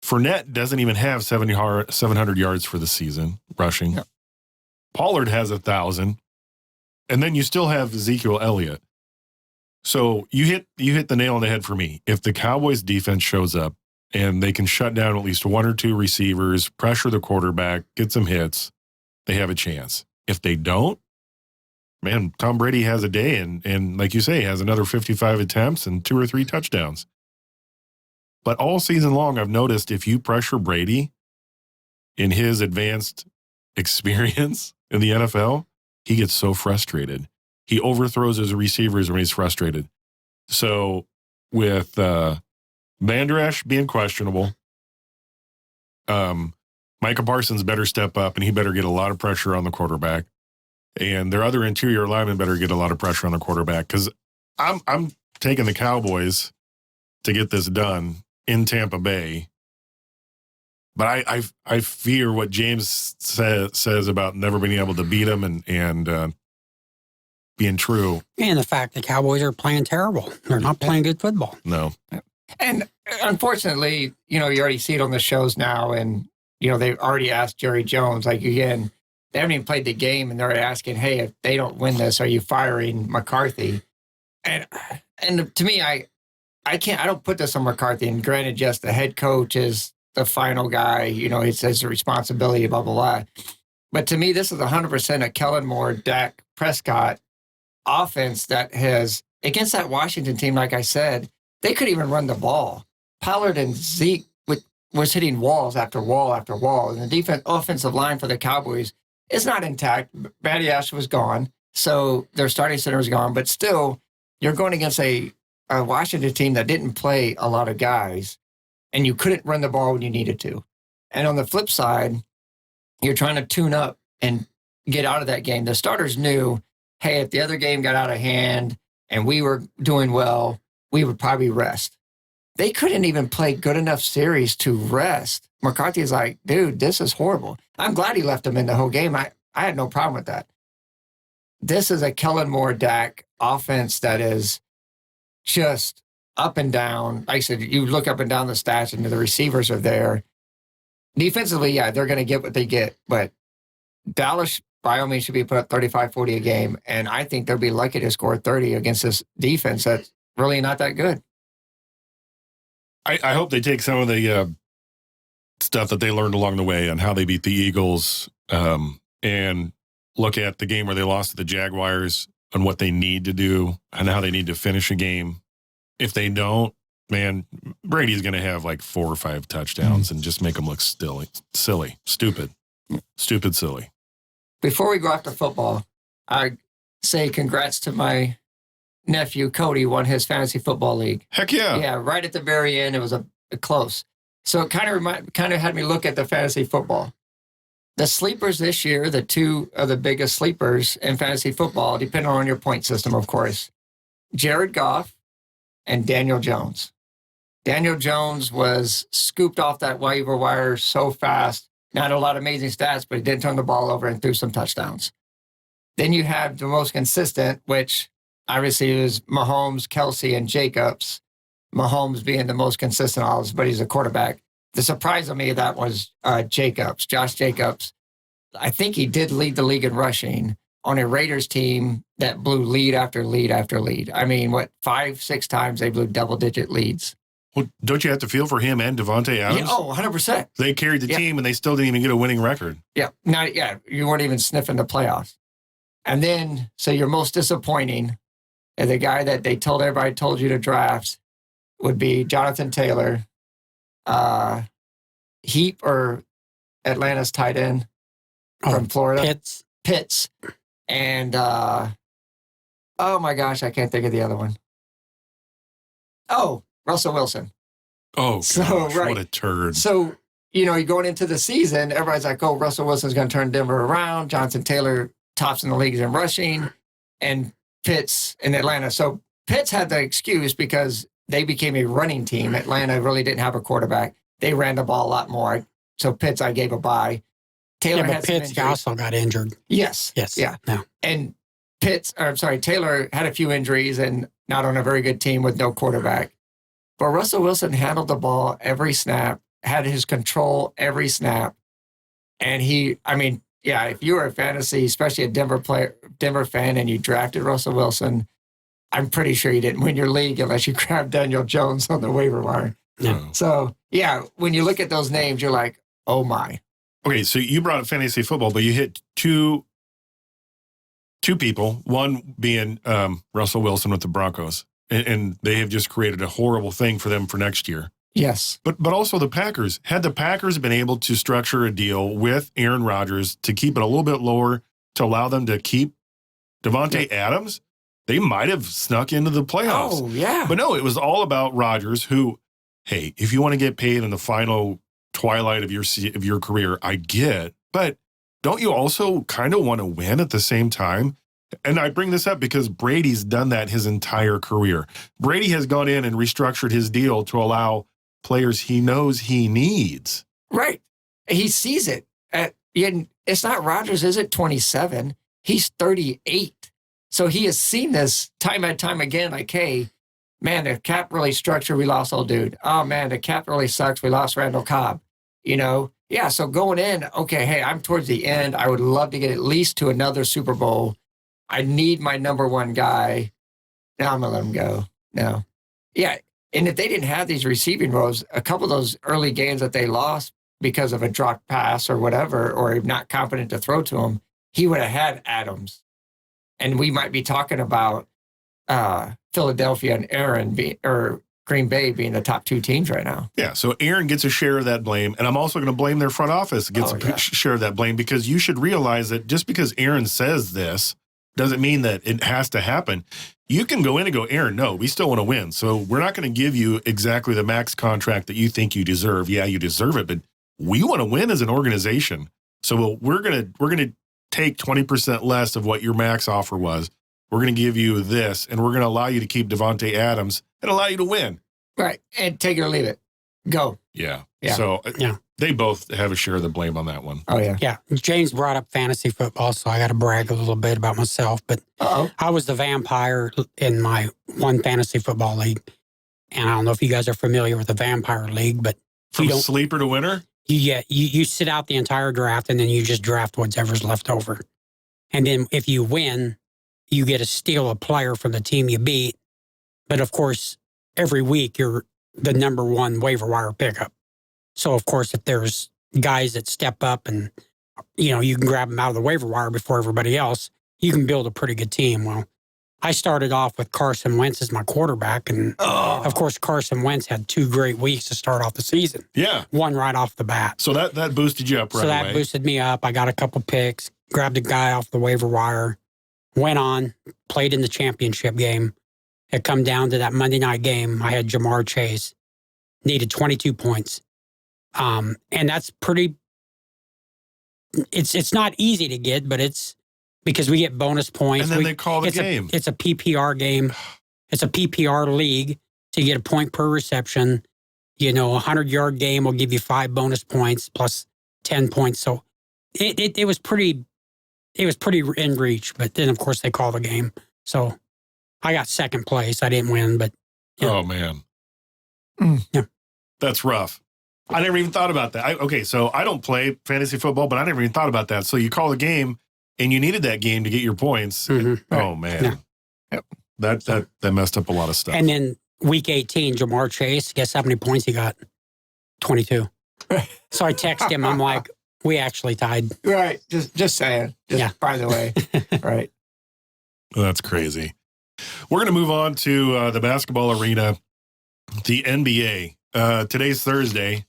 Fournette doesn't even have 700 yards for the season rushing. Yep. Pollard has 1,000. And then you still have Ezekiel Elliott. So you hit the nail on the head for me. If the Cowboys defense shows up and they can shut down at least one or two receivers, pressure the quarterback, get some hits, they have a chance. If they don't, man, Tom Brady has a day and like you say, has another 55 attempts and 2 or 3 touchdowns. But all season long, I've noticed if you pressure Brady in his advanced experience in the NFL, he gets so frustrated. He overthrows his receivers when he's frustrated. So with Vander Esch being questionable, Micah Parsons better step up and he better get a lot of pressure on the quarterback. And their other interior linemen better get a lot of pressure on the quarterback because I'm taking the Cowboys to get this done in Tampa Bay. But I fear what James says about never being able to beat them and being true. And the fact the Cowboys are playing terrible. They're not playing good football. No. And unfortunately, you already see it on the shows now. And, they've already asked Jerry Jones, like, again, they haven't even played the game. And they're asking, hey, if they don't win this, are you firing McCarthy? And to me, I don't put this on McCarthy. And granted, yes, the head coach is the final guy, it says the responsibility, blah, blah, blah. But to me, this is 100% a Kellen Moore, Dak Prescott offense that has, against that Washington team, like I said, they could even run the ball. Pollard and Zeke was hitting walls after wall after wall. And the offensive line for the Cowboys is not intact. Matty Ash was gone. So their starting center was gone. But still, you're going against a Washington team that didn't play a lot of guys. And you couldn't run the ball when you needed to. And on the flip side, you're trying to tune up and get out of that game. The starters knew, hey, if the other game got out of hand and we were doing well, we would probably rest. They couldn't even play good enough series to rest. McCarthy's like, dude, this is horrible. I'm glad he left him in the whole game. I had no problem with that. This is a Kellen Moore Dak offense that is just up and down. Like I said, you look up and down the stats and the receivers are there. Defensively, yeah, they're going to get what they get. But Dallas, by all means, should be put up 35-40 a game. And I think they'll be lucky to score 30 against this defense that's really not that good. I hope they take some of the stuff that they learned along the way on how they beat the Eagles and look at the game where they lost to the Jaguars and what they need to do and how they need to finish a game. If they don't, man, Brady's going to have like 4 or 5 touchdowns and just make them look silly, stupid, silly. Before we go after football, I say congrats to my nephew, Cody, won his fantasy football league. Heck yeah. Yeah, right at the very end, it was a close. So it kind of had me look at the fantasy football. The sleepers this year, the 2 of the biggest sleepers in fantasy football, depending on your point system, of course, Jared Goff and Daniel Jones. Daniel Jones was scooped off that waiver wire so fast. Not a lot of amazing stats, but he did turn the ball over and threw some touchdowns. Then you have the most consistent, which obviously it was Mahomes, Kelsey, and Jacobs. Mahomes being the most consistent, but he's a quarterback. The surprise of me of that was Jacobs, Josh Jacobs. I think he did lead the league in rushing on a Raiders team that blew lead after lead after lead. I mean, 5-6 times they blew double-digit leads. Well, don't you have to feel for him and Devontae Adams? Yeah, 100%. They carried the team, and they still didn't even get a winning record. Yeah, you weren't even sniffing the playoffs. And then, so your most disappointing, and the guy that they told everybody told you to draft would be Jonathan Taylor, Heap or Atlanta's tight end from Florida. Pitts. And, oh my gosh, I can't think of the other one. Oh, Russell Wilson. Oh, gosh, what a turd. So, you're going into the season, everybody's like, oh, Russell Wilson's going to turn Denver around. Jonathan Taylor tops in the leagues in rushing, and Pitts in Atlanta. So Pitts had the excuse because they became a running team. Atlanta really didn't have a quarterback. They ran the ball a lot more. So Pitts, I gave a bye. Taylor had Pitts also got injured. Yes. Yeah. No. And Taylor had a few injuries and not on a very good team with no quarterback. But Russell Wilson handled the ball every snap, had his control every snap. And if you were a fantasy, especially a Denver fan, and you drafted Russell Wilson, I'm pretty sure you didn't win your league unless you grabbed Daniel Jones on the waiver wire. No. So, when you look at those names, you're like, oh my. Okay, so you brought up fantasy football, but you hit two people, one being Russell Wilson with the Broncos, and they have just created a horrible thing for them for next year. Yes. But also the Packers. Had the Packers been able to structure a deal with Aaron Rodgers to keep it a little bit lower to allow them to keep Devontae Adams, they might have snuck into the playoffs. Oh, yeah. But no, it was all about Rodgers, who, hey, if you want to get paid in the final twilight of your career, I get, but don't you also kind of want to win at the same time? And I bring this up because Brady's done that his entire career. Brady has gone in and restructured his deal to allow players he knows he needs. Right. He sees it. It's not Rodgers, is it? 27. He's 38. So he has seen this time and time again, like, hey, man, the cap really structured. We lost old dude. Oh, man, the cap really sucks. We lost Randall Cobb. Yeah, so going in, okay, hey, I'm towards the end. I would love to get at least to another Super Bowl. I need my number one guy. Now I'm going to let him go. No. Yeah, and if they didn't have these receiving roles, a couple of those early games that they lost because of a dropped pass or whatever, or not confident to throw to him, he would have had Adams. And we might be talking about Philadelphia and Green Bay being the top two teams right now. Yeah, so Aaron gets a share of that blame, and I'm also going to blame their front office gets a share of that blame, because you should realize that just because Aaron says this doesn't mean that it has to happen. You can go in and go, Aaron, no, we still want to win, so we're not going to give you exactly the max contract that you think you deserve. Yeah, you deserve it, but we want to win as an organization. So we're going to take 20% less of what your max offer was. We're going to give you this, and we're going to allow you to keep Devontae Adams and allow you to win. Right. And take it or leave it. Go. Yeah. So they both have a share of the blame on that one. Oh, yeah. Yeah. James brought up fantasy football, so I got to brag a little bit about myself. But I was the vampire in my one fantasy football league. And I don't know if you guys are familiar with the vampire league, but from sleeper to winner? You sit out the entire draft, and then you just draft whatever's left over. And then if you win, you get to steal a player from the team you beat. But of course, every week you're the number one waiver wire pickup. So of course, if there's guys that step up and, you can grab them out of the waiver wire before everybody else, you can build a pretty good team. Well, I started off with Carson Wentz as my quarterback. And of course, Carson Wentz had 2 great weeks to start off the season. Yeah. One right off the bat. So that boosted you up right away. So that boosted me up. I got a couple picks, grabbed a guy off the waiver wire, went on, played in the championship game. It come down to that Monday night game. I had Jamar Chase, needed 22 points. And that's pretty, it's not easy to get, but it's because we get bonus points. And then they call the game. It's a PPR game. It's a PPR league. So you get a point per reception. A 100-yard game will give you 5 bonus points plus 10 points. So it was pretty in reach, but then of course they call the game. So I got second place. I didn't win, but yeah. Oh man, Yeah. That's rough. I never even thought about that. Okay, so I don't play fantasy football, but I never even thought about that. So you call a game, and you needed that game to get your points. Oh man, Yep. That messed up a lot of stuff. And then week 18, Jamar Chase, guess how many points he got? 22. So I text him. I'm like, we actually tied. Right. Just saying. By the way. Right. That's crazy. We're going to move on to the basketball arena, the NBA. Today's Thursday,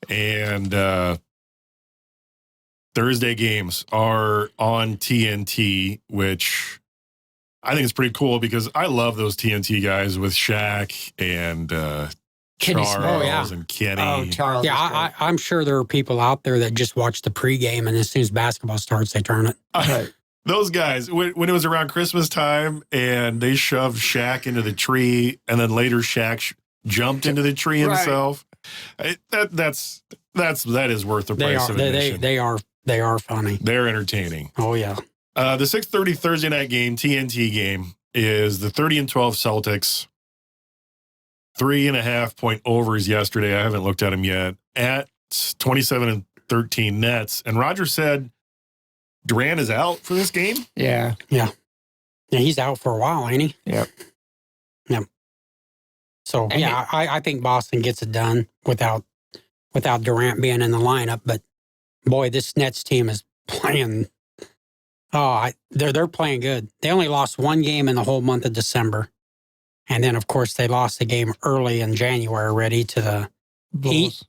and Thursday games are on TNT, which I think is pretty cool because I love those TNT guys with Shaq and Charles and Kenny. Oh, Charles. Yeah, I'm sure there are people out there that just watch the pregame, and as soon as basketball starts, they turn it. Right. Those guys, when it was around Christmas time and they shoved Shaq into the tree, and then later Shaq jumped into the tree himself, that is worth the price of admission. They are funny. They're entertaining. Oh yeah. The 6:30 Thursday night game, TNT game, is the 30-12 Celtics. 3.5 point overs yesterday. I haven't looked at them yet. At 27-13 Nets. And Roger said Durant is out for this game? Yeah. Yeah, he's out for a while, ain't he? Yep. Yep. So, And I think Boston gets it done without Durant being in the lineup. But, boy, this Nets team is playing. They're playing good. They only lost one game in the whole month of December. And then, of course, they lost the game early in January already to the Heat.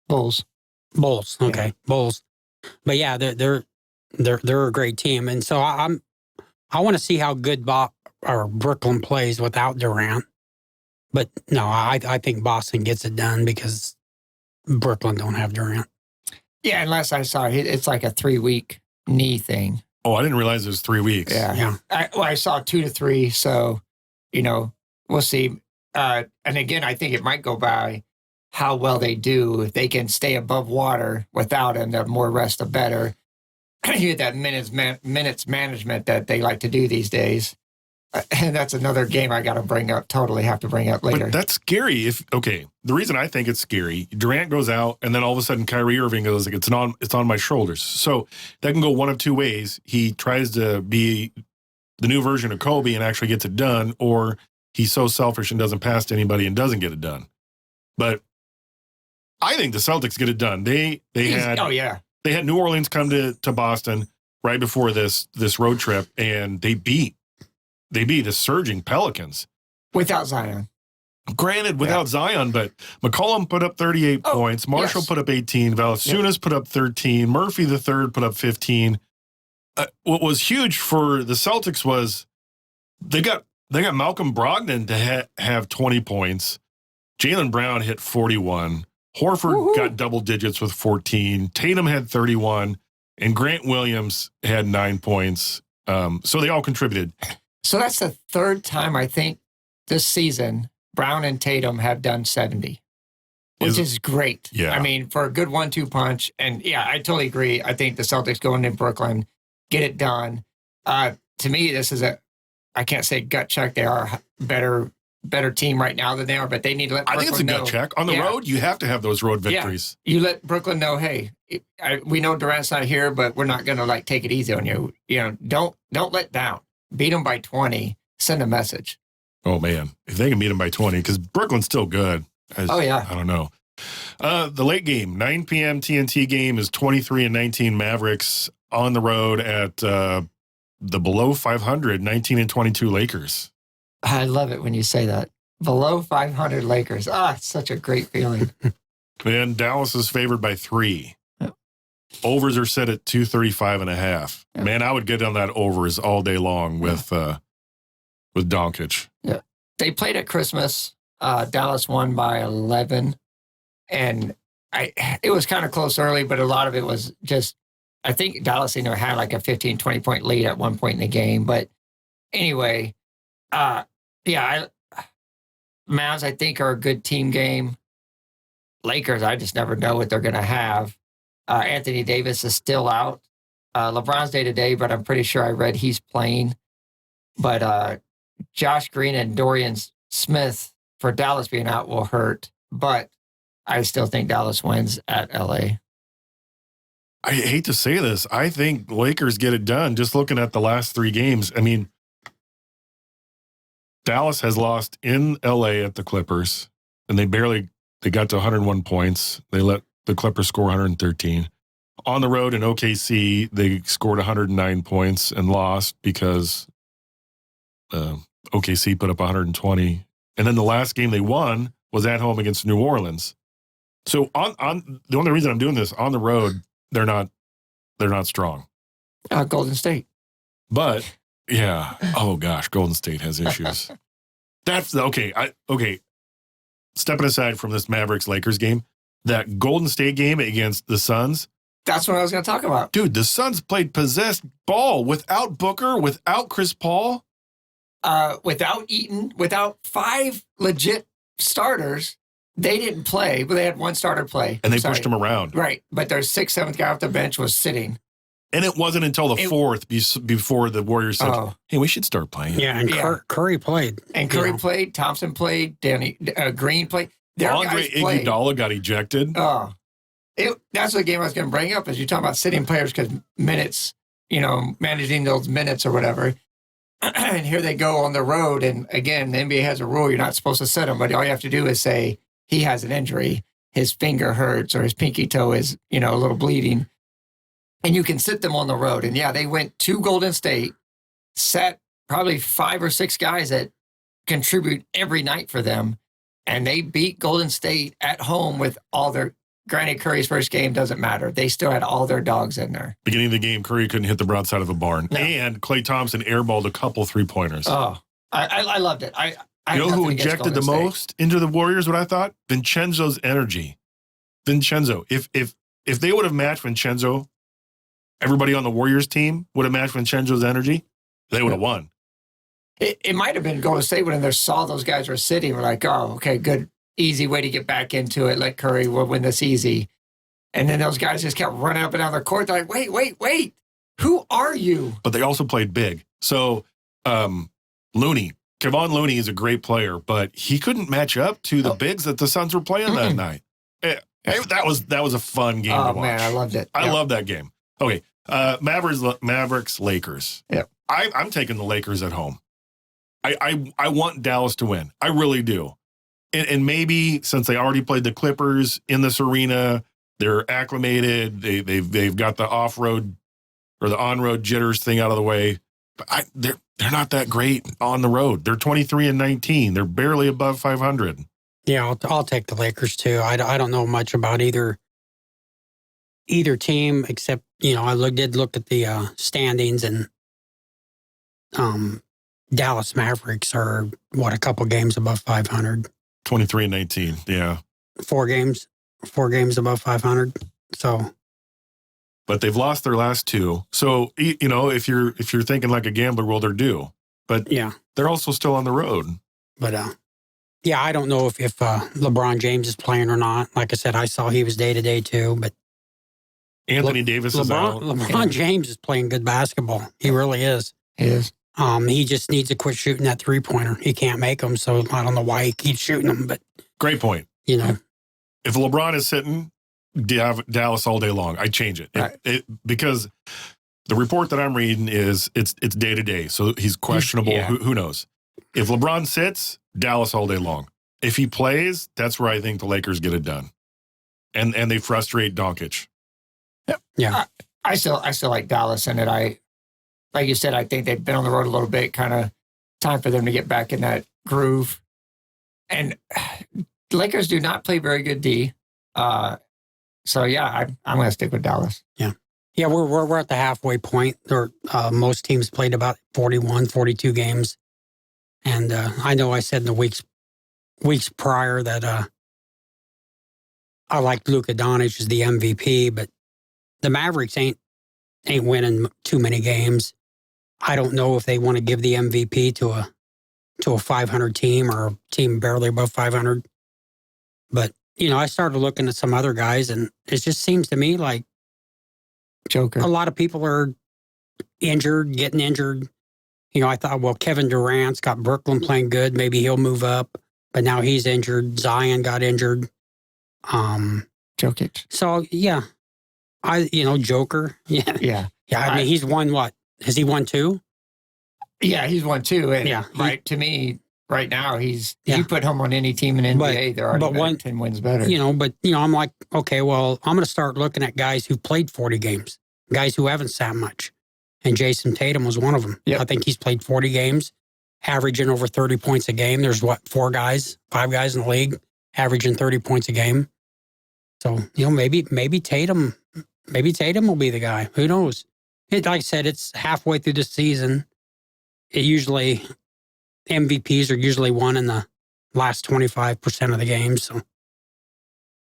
Bulls. Okay, yeah. Bulls. But yeah, they're a great team, and so I want to see how good Brooklyn plays without Durant. But no, I think Boston gets it done because Brooklyn don't have Durant. Yeah, unless I saw it's like a 3-week knee thing. Oh, I didn't realize it was 3 weeks. Yeah. I saw 2 to 3, so we'll see. And again, I think it might go by how well they do. If they can stay above water without him, the more rest, the better. You get that minutes management that they like to do these days. And that's another game I got to bring up. Totally have to bring up later. But that's scary. The reason I think it's scary, Durant goes out, and then all of a sudden Kyrie Irving goes like, it's on my shoulders. So that can go one of two ways. He tries to be the new version of Kobe and actually gets it done, or he's so selfish and doesn't pass to anybody and doesn't get it done. But I think the Celtics get it done. They had New Orleans come to Boston right before this road trip, and they beat the surging Pelicans. Without Zion. Granted, without Zion, but McCollum put up 38 points. Marshall put up 18. Valanciunas put up 13. Murphy the third put up 15. What was huge for the Celtics was they got Malcolm Brogdon to have 20 points. Jaylen Brown hit 41. Horford got double digits with 14. Tatum had 31. And Grant Williams had 9 points. So they all contributed. So that's the third time I think this season Brown and Tatum have done 70, which is great. Yeah. I mean, for a good 1-2 punch. And yeah, I totally agree. I think the Celtics going in Brooklyn, get it done. To me, this is I can't say gut check. They are a better team right now than they are, but they need to let Brooklyn know. I think it's a gut check. On the road, you have to have those road victories. Yeah. You let Brooklyn know, hey, we know Durant's not here, but we're not going to take it easy on you. Don't let down. Beat them by 20. Send a message. Oh, man. If they can beat them by 20, because Brooklyn's still good. I don't know. The late game, 9 p.m. TNT game is 23-19 Mavericks on the road at the below 500, 19-22 Lakers. I love it when you say that. Below 500 Lakers. It's such a great feeling. And Dallas is favored by 3. Yep. Overs are set at 235.5. Yep. Man, I would get on that overs all day long with Doncic. Yeah. They played at Christmas. Dallas won by 11. And it was kind of close early, but a lot of it was just, I think Dallas had like a 15, 20-point lead at one point in the game. But anyway, Mavs, I think, are a good team game. Lakers, I just never know what they're going to have. Anthony Davis is still out. LeBron's day-to-day, but I'm pretty sure I read he's playing. But Josh Green and Dorian Smith for Dallas being out will hurt, but I still think Dallas wins at LA. I hate to say this. I think Lakers get it done just looking at the last 3 games. I mean, Dallas has lost in LA at the Clippers, and they got to 101 points. They let the Clippers score 113. On the road in OKC, they scored 109 points and lost because OKC put up 120. And then the last game they won was at home against New Orleans. So on the only reason I'm doing this, on the road, they're not strong. Golden State. But yeah, oh gosh, Golden State has issues. That's okay. Stepping aside from this Mavericks-Lakers game, that Golden State game against the Suns. That's what I was going to talk about. Dude, the Suns played possessed ball without Booker, without Chris Paul. Without Eaton, without 5 legit starters. They didn't play, but they had 1 starter play. And they pushed him around. Right. But their 6th, 7th guy off the bench was sitting. And it wasn't until the 4th before the Warriors said, hey, we should start playing. Yeah, and Curry played. And Curry played, Thompson played, Green played. Andre Iguodala got ejected. That's the game I was going to bring up, is you talk about sitting players because minutes, managing those minutes or whatever. And here they go on the road. And again, the NBA has a rule. You're not supposed to sit them, but all you have to do is say he has an injury. His finger hurts or his pinky toe is, a little bleeding. And you can sit them on the road. And yeah, they went to Golden State, sat probably 5 or 6 guys that contribute every night for them. And they beat Golden State at home with all their, granted, Curry's first game doesn't matter. They still had all their dogs in there. Beginning of the game, Curry couldn't hit the broadside of a barn. No. And Klay Thompson airballed a couple 3-pointers. Oh, I loved it. I you know who injected the most into the Warriors, what I thought? Vincenzo's energy. Vincenzo. If they would have matched Vincenzo, everybody on the Warriors team would have matched Vincenzo's energy, they would have won. It might have been Golden State when they saw those guys were sitting. We're like, oh, okay, good, easy way to get back into it. Let Curry will win this easy. And then those guys just kept running up and down the court. They're like, wait. Who are you? But they also played big. So Looney, Kevon Looney is a great player, but he couldn't match up to the bigs that the Suns were playing that night. That was a fun game to watch. Oh, man, I loved it. I love that game. Okay, Mavericks, Lakers. Yeah, I'm taking the Lakers at home. I want Dallas to win. I really do. And maybe since they already played the Clippers in this arena, they're acclimated. They've got the off-road or the on-road jitters thing out of the way. But they're not that great on the road. They're 23-19. They're barely above 500. Yeah, I'll take the Lakers too. I don't know much about either team, except I did look at the standings, and Dallas Mavericks are a couple games above 500. 23-19. Yeah, 4 games above 500. So, but they've lost their last 2. So if you're thinking like a gambler, well, they're due. But yeah, they're also still on the road. But yeah, I don't know if LeBron James is playing or not. Like I said, I saw he was day-to-day too, but Anthony Davis is out. LeBron James is playing good basketball. He really is. He is. He just needs to quit shooting that 3-pointer. He can't make them, so I don't know why he keeps shooting them. But great point. If LeBron is sitting, Dallas all day long, I change it. Right. Because the report that I'm reading is it's day to day, so he's questionable. Yeah. Who knows? If LeBron sits, Dallas all day long. If he plays, that's where I think the Lakers get it done, and they frustrate Doncic. Yeah. I still like Dallas in it. Like you said, I think they've been on the road a little bit, kind of time for them to get back in that groove. And Lakers do not play very good D. So yeah, I'm going to stick with Dallas. Yeah. Yeah, we're at the halfway point. Most teams played about 41, 42 games. And I know I said in the weeks prior that I liked Luka Doncic as the MVP, but the Mavericks ain't winning too many games. I don't know if they want to give the MVP to a 500 team or a team barely above 500. But, I started looking at some other guys, and it just seems to me like Joker. A lot of people are getting injured. I thought, well, Kevin Durant's got Brooklyn playing good. Maybe he'll move up. But now he's injured. Zion got injured. Jokic. So, yeah. Joker. Yeah. Yeah. Yeah, I mean, he's won what? Has he won 2? Yeah, he's won 2. And Yeah. to me, right now, you Yeah. put him on any team in NBA, they're already 10 wins better. I'm like, okay, well, I'm going to start looking at guys who played 40 games, guys who haven't sat much. And Jason Tatum was one of them. Yep. I think he's played 40 games, averaging over 30 points a game. There's 5 guys in the league averaging 30 points a game. So, maybe Tatum will be the guy. Who knows? Like I said, it's halfway through the season. MVPs are usually won in the last 25% of the games. So,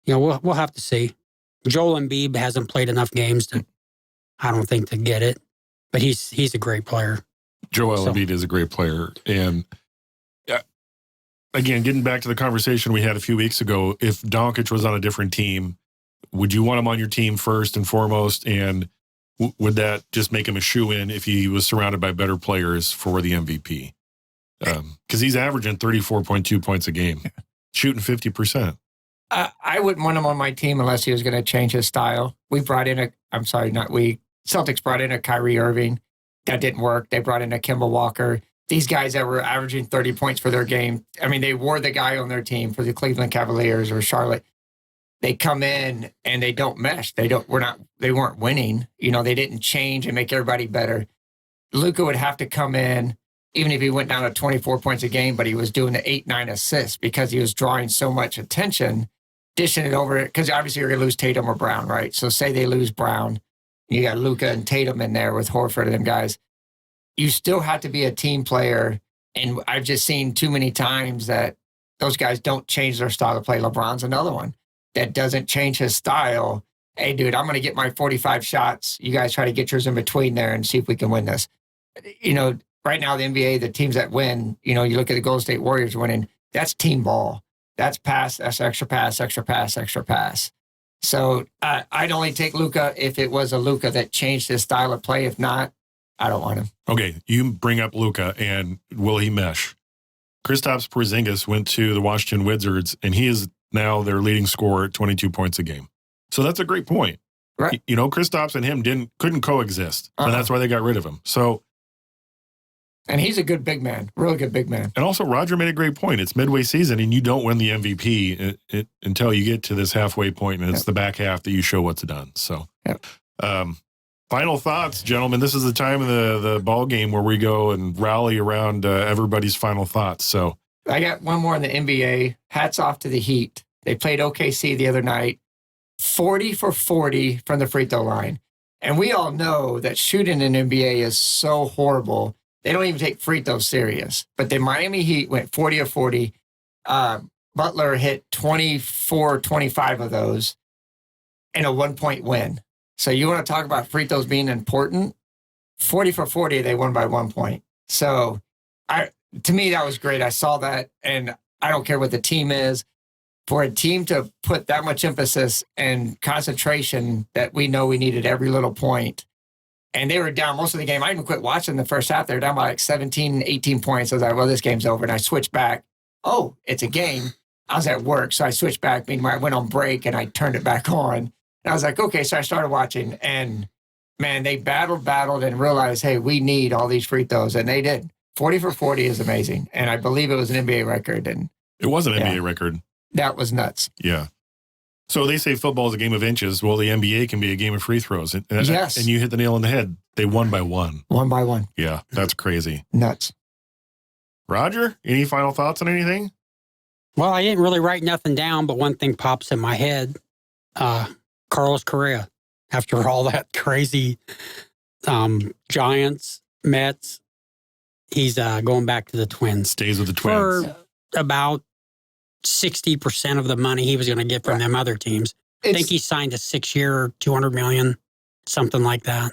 we'll have to see. Joel Embiid hasn't played enough games to get it, but he's a great player. Joel Embiid is a great player. And again, getting back to the conversation we had a few weeks ago, if Doncic was on a different team, would you want him on your team first and foremost? And would that just make him a shoo-in if he was surrounded by better players for the MVP? Because he's averaging 34.2 points a game, shooting 50%. I wouldn't want him on my team unless he was going to change his style. Celtics brought in a Kyrie Irving. That didn't work. They brought in a Kemba Walker. These guys that were averaging 30 points for their game. I mean, they were the guy on their team for the Cleveland Cavaliers or Charlotte. They come in and they don't mesh. They weren't winning. They didn't change and make everybody better. Luka would have to come in, even if he went down to 24 points a game, but he was doing the 8-9 assists because he was drawing so much attention, dishing it over. Because obviously you're going to lose Tatum or Brown, right? So say they lose Brown. You got Luka and Tatum in there with Horford and them guys. You still have to be a team player. And I've just seen too many times that those guys don't change their style of play. LeBron's another one that doesn't change his style. Hey, dude, I'm going to get my 45 shots. You guys try to get yours in between there and see if we can win this. Right now, the NBA, the teams that win, you look at the Golden State Warriors winning, that's team ball. That's pass, that's extra pass, extra pass, extra pass. So I'd only take Luka if it was a Luka that changed his style of play. If not, I don't want him. Okay, you bring up Luka, and will he mesh? Kristaps Porzingis went to the Washington Wizards, and he is now their leading scorer at 22 points a game. So that's a great point. Right. Kristaps and him couldn't coexist, and that's why they got rid of him. So, and he's a good big man, really good big man. And also, Roger made a great point. It's midway season, and you don't win the MVP until you get to this halfway point, and it's the back half that you show what's done. So, final thoughts, gentlemen. This is the time of the ball game where we go and rally around everybody's final thoughts. So, I got one more in the NBA. Hats off to the Heat. They played OKC the other night, 40 for 40 from the free throw line. And we all know that shooting in NBA is so horrible. They don't even take free throws serious. But the Miami Heat went 40 of 40. Butler hit 24, 25 of those in a 1-point win. So you want to talk about free throws being important? 40 for 40, they won by 1 point. So to me, that was great. I saw that, and I don't care what the team is. For a team to put that much emphasis and concentration that we know we needed every little point, and they were down most of the game. I even quit watching the first half. They were down by like 17, 18 points. I was like, well, this game's over. And I switched back. Oh, it's a game. I was at work, so I switched back. Meanwhile, I went on break, and I turned it back on. And I was like, okay. So I started watching, and man, they battled, and realized, hey, we need all these free throws. And they did. 40 for 40 is amazing. And I believe it was an NBA record. And it was an NBA record. That was nuts. Yeah. So they say football is a game of inches. Well, the NBA can be a game of free throws. Yes. And you hit the nail on the head. They won by 1. 1 by 1. Yeah, that's crazy. Nuts. Roger, any final thoughts on anything? Well, I didn't really write nothing down, but one thing pops in my head. Carlos Correa, after all that crazy Giants, Mets, he's going back to the Twins. Stays with the Twins. For about 60% of the money he was going to get from them other teams. I think he signed a 6-year, $200 million, something like that.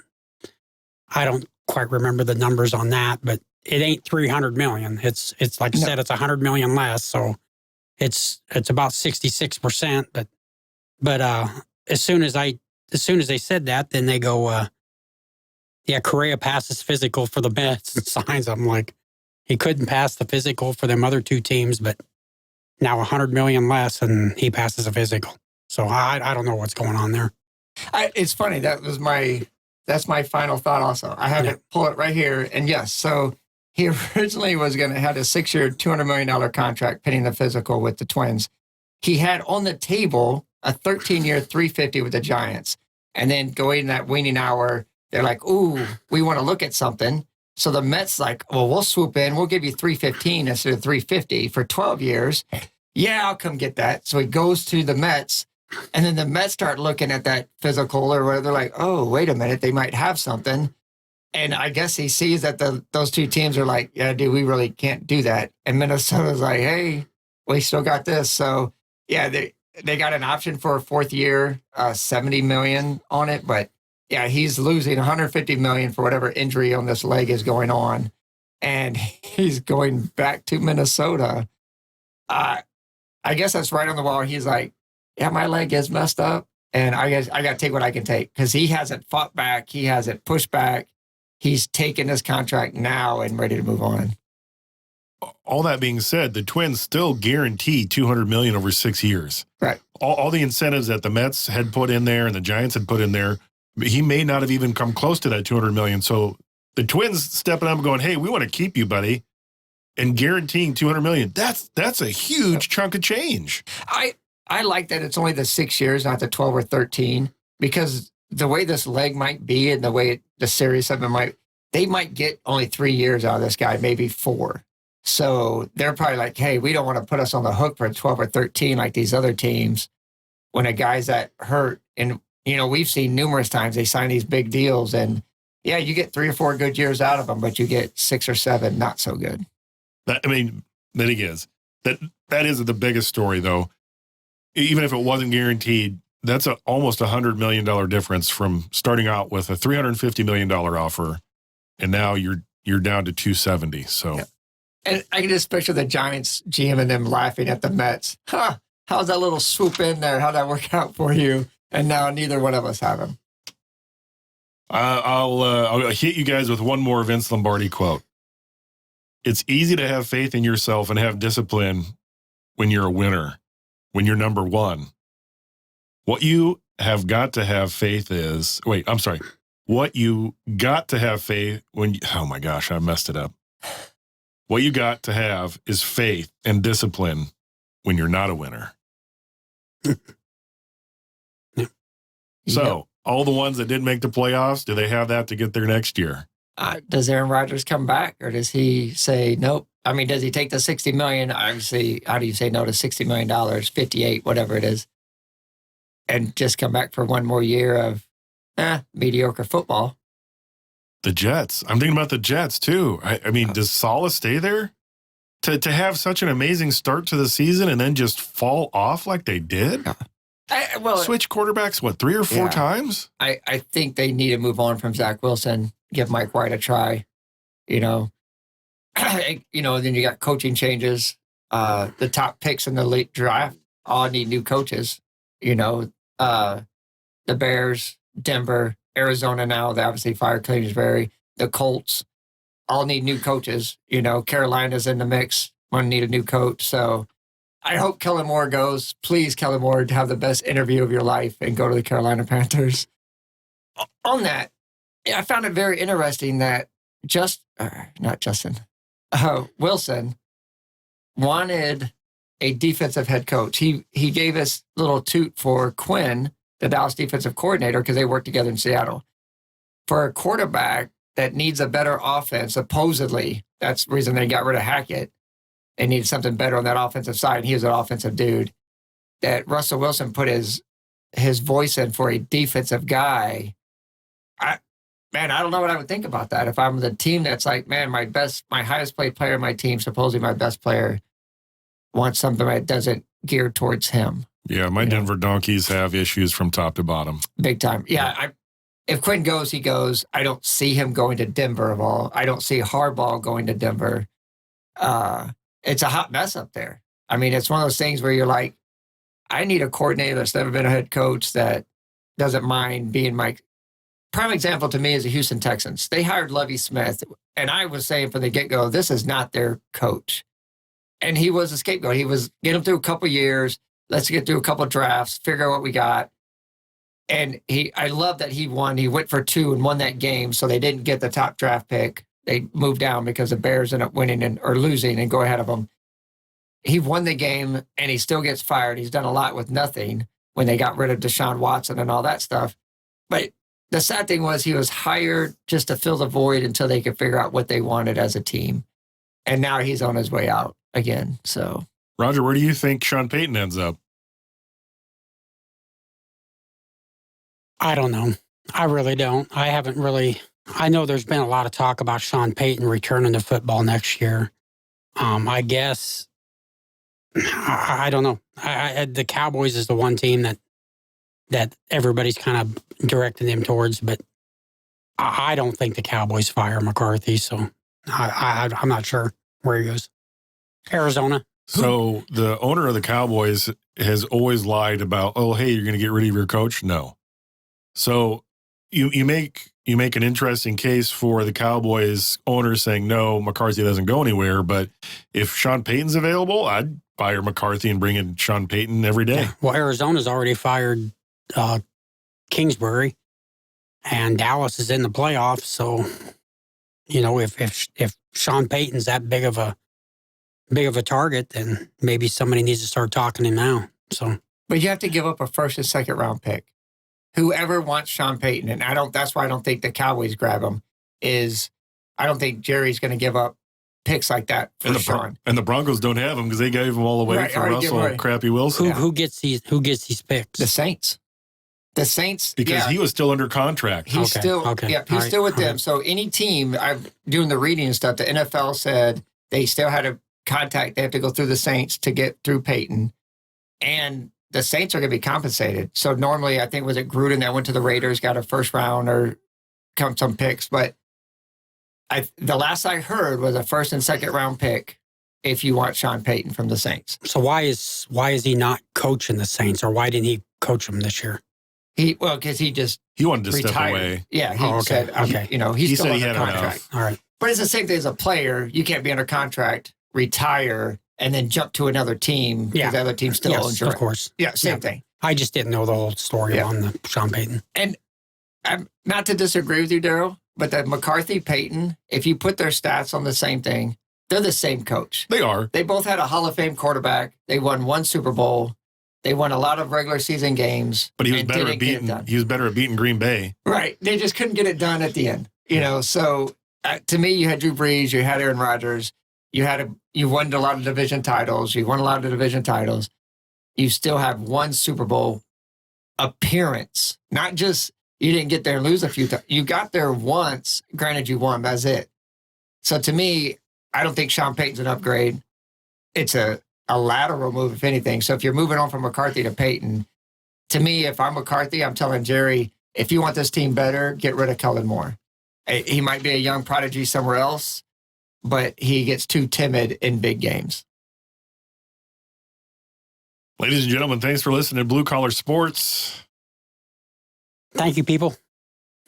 I don't quite remember the numbers on that, but it ain't $300 million. It's like I said, it's $100 million less. So it's about 66%. But as soon as they said that, then they go, Yeah, Correa passes physical for the Mets. Signs. I'm like, he couldn't pass the physical for them other two teams, but now $100 million less, and he passes a physical. So I don't know what's going on there. It's funny. That's my final thought. Also, I have it pull it right here. And yes, so he originally was going to have a 6-year, $200 million contract pending the physical with the Twins. He had on the table a 13-year, $350 with the Giants, and then going in that waning hour, they're like, "Ooh, we want to look at something." So the Mets like, "Well, we'll swoop in. We'll give you $315 instead of $350 for 12 years." Yeah, I'll come get that. So he goes to the Mets, and then the Mets start looking at that physical or whatever. They're like, "Oh, wait a minute, they might have something." And I guess he sees that those two teams are like, "Yeah, dude, we really can't do that." And Minnesota's like, "Hey, we still got this." So yeah, they got an option for a 4th year, $70 million on it, but yeah, he's losing $150 million for whatever injury on this leg is going on, and he's going back to Minnesota. I guess that's right on the wall. He's like, "Yeah, my leg is messed up, and I guess I got to take what I can take," because he hasn't fought back, he hasn't pushed back. He's taken this contract now and ready to move on. All that being said, the Twins still guarantee $200 million over 6 years. Right. All the incentives that the Mets had put in there and the Giants had put in there, he may not have even come close to that $200 million. So the Twins stepping up and going, "Hey, we want to keep you, buddy," and guaranteeing $200 million. That's a huge chunk of change. I like that it's only the 6 years, not the 12 or 13, because the way this leg might be and the way the series of it they might get only 3 years out of this guy, maybe 4. So they're probably like, "Hey, we don't want to put us on the hook for 12 or 13 like these other teams when a guy's that hurt." And, we've seen numerous times they sign these big deals and, yeah, you get 3 or 4 good years out of them, but you get 6 or 7 not so good. The thing is, that is the biggest story, though. Even if it wasn't guaranteed, that's almost $100 million difference from starting out with a $350 million offer, and now you're down to $270. So. Yeah. And I can just picture the Giants GM and them laughing at the Mets. How's that little swoop in there? How'd that work out for you? And now neither one of us have him. I'll hit you guys with one more Vince Lombardi quote. "It's easy to have faith in yourself and have discipline when you're a winner, when you're number one. What you have got to have faith is, what you got to have faith when, oh my gosh, I messed it up. What you got to have is faith and discipline when you're not a winner." So, all the ones that didn't make the playoffs, do they have that to get there next year? Does Aaron Rodgers come back, or does he say nope? I mean, does he take the $60 million? Obviously, how do you say no to $60 million, 58, whatever it is, and just come back for one more year of mediocre football? The Jets. I'm thinking about the Jets, too. I mean, does Saleh stay there? To have such an amazing start to the season and then just fall off like they did? Switch quarterbacks, 3 or 4 times? I think they need to move on from Zach Wilson, give Mike White a try. Then you got coaching changes. The top picks in the late draft all need new coaches. The Bears, Denver, Arizona now, they obviously fired Kingsbury. The Colts all need new coaches. Carolina's in the mix, want to need a new coach. So I hope Kellen Moore goes. Please, Kellen Moore, have the best interview of your life and go to the Carolina Panthers. On that, I found it very interesting that Wilson wanted a defensive head coach. He gave us a little toot for Quinn, the Dallas defensive coordinator, because they worked together in Seattle. For a quarterback that needs a better offense, supposedly, that's the reason they got rid of Hackett. They needed something better on that offensive side, and he was an offensive dude. That Russell Wilson put his voice in for a defensive guy. I don't know what I would think about that. If I'm the team that's like, man, my highest paid player on my team, supposedly my best player, wants something that doesn't gear towards him. Yeah, my Denver Donkeys have issues from top to bottom. Big time. Yeah, if Quinn goes, he goes. I don't see him going to Denver of all. I don't see Harbaugh going to Denver. It's a hot mess up there. I mean, it's one of those things where you're like, I need a coordinator that's never been a head coach that doesn't mind being my prime example to me is the Houston Texans. They hired Lovie Smith, and I was saying from the get-go, this is not their coach. And he was a scapegoat. He was get them through a couple years. Let's get through a couple drafts, figure out what we got. And I love that he won. He went for 2 and won that game, so they didn't get the top draft pick. They moved down because the Bears ended up winning or losing and go ahead of them. He won the game, and he still gets fired. He's done a lot with nothing when they got rid of Deshaun Watson and all that stuff. But the sad thing was he was hired just to fill the void until they could figure out what they wanted as a team. And now he's on his way out again. So, Roger, where do you think Sean Payton ends up? I don't know. I really don't. I know there's been a lot of talk about Sean Payton returning to football next year. I guess, I don't know. The Cowboys is the one team that everybody's kind of directing them towards, but I don't think the Cowboys fire McCarthy, so I'm not sure where he goes. Arizona. So the owner of the Cowboys has always lied about, oh, hey, you're going to get rid of your coach? No. So you make an interesting case for the Cowboys owner saying, no, McCarthy doesn't go anywhere. But if Sean Payton's available, I'd fire McCarthy and bring in Sean Payton every day. Yeah. Well, Arizona's already fired Kingsbury, and Dallas is in the playoffs. So, if Sean Payton's that big of a target, then maybe somebody needs to start talking to him now. So, but you have to give up a first and second round pick. Whoever wants Sean Payton, and that's why I don't think the Cowboys grab him, is I don't think Jerry's going to give up picks like that for Sean. And the Broncos don't have him because they gave him all away for Russell Crappy Wilson. Who gets these picks? The Saints. The Saints. Because he was still under contract. He's still with them. Right. So any team, I'm doing the reading and stuff, the NFL said they still had to contact, they have to go through the Saints to get through Payton. And the Saints are going to be compensated. So normally, I think, was it Gruden that went to the Raiders, got a first round or some picks. But the last I heard was a first and second round pick if you want Sean Payton from the Saints. So why is he not coaching the Saints, or why didn't he coach them this year? Because he wanted to retired. Step away. Yeah, he said, he's still under contract. Enough. All right. But it's the same thing as a player. You can't be under contract, retire, and then jump to another team because the other team's still enjoying. Of course. Yeah, same thing. I just didn't know the whole story on the Sean Payton. And I'm not to disagree with you, Darrell, but that McCarthy, Payton, if you put their stats on the same thing, they're the same coach. They are. They both had a Hall of Fame quarterback. They won 1 Super Bowl. They won a lot of regular season games. But he was better at beating Green Bay. Right. They just couldn't get it done at the end. So to me, you had Drew Brees, you had Aaron Rodgers, you won a lot of division titles. You still have 1 Super Bowl appearance. Not just you didn't get there and lose a few times. You got there once. Granted, you won. That's it. So to me, I don't think Sean Payton's an upgrade. It's a lateral move, if anything. So if you're moving on from McCarthy to Payton, to me, if I'm McCarthy, I'm telling Jerry, if you want this team better, get rid of Kellen Moore. He might be a young prodigy somewhere else, but he gets too timid in big games. Ladies and gentlemen, thanks for listening to Blue Collar Sports. Thank you, people.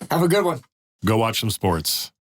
Have a good one. Go watch some sports.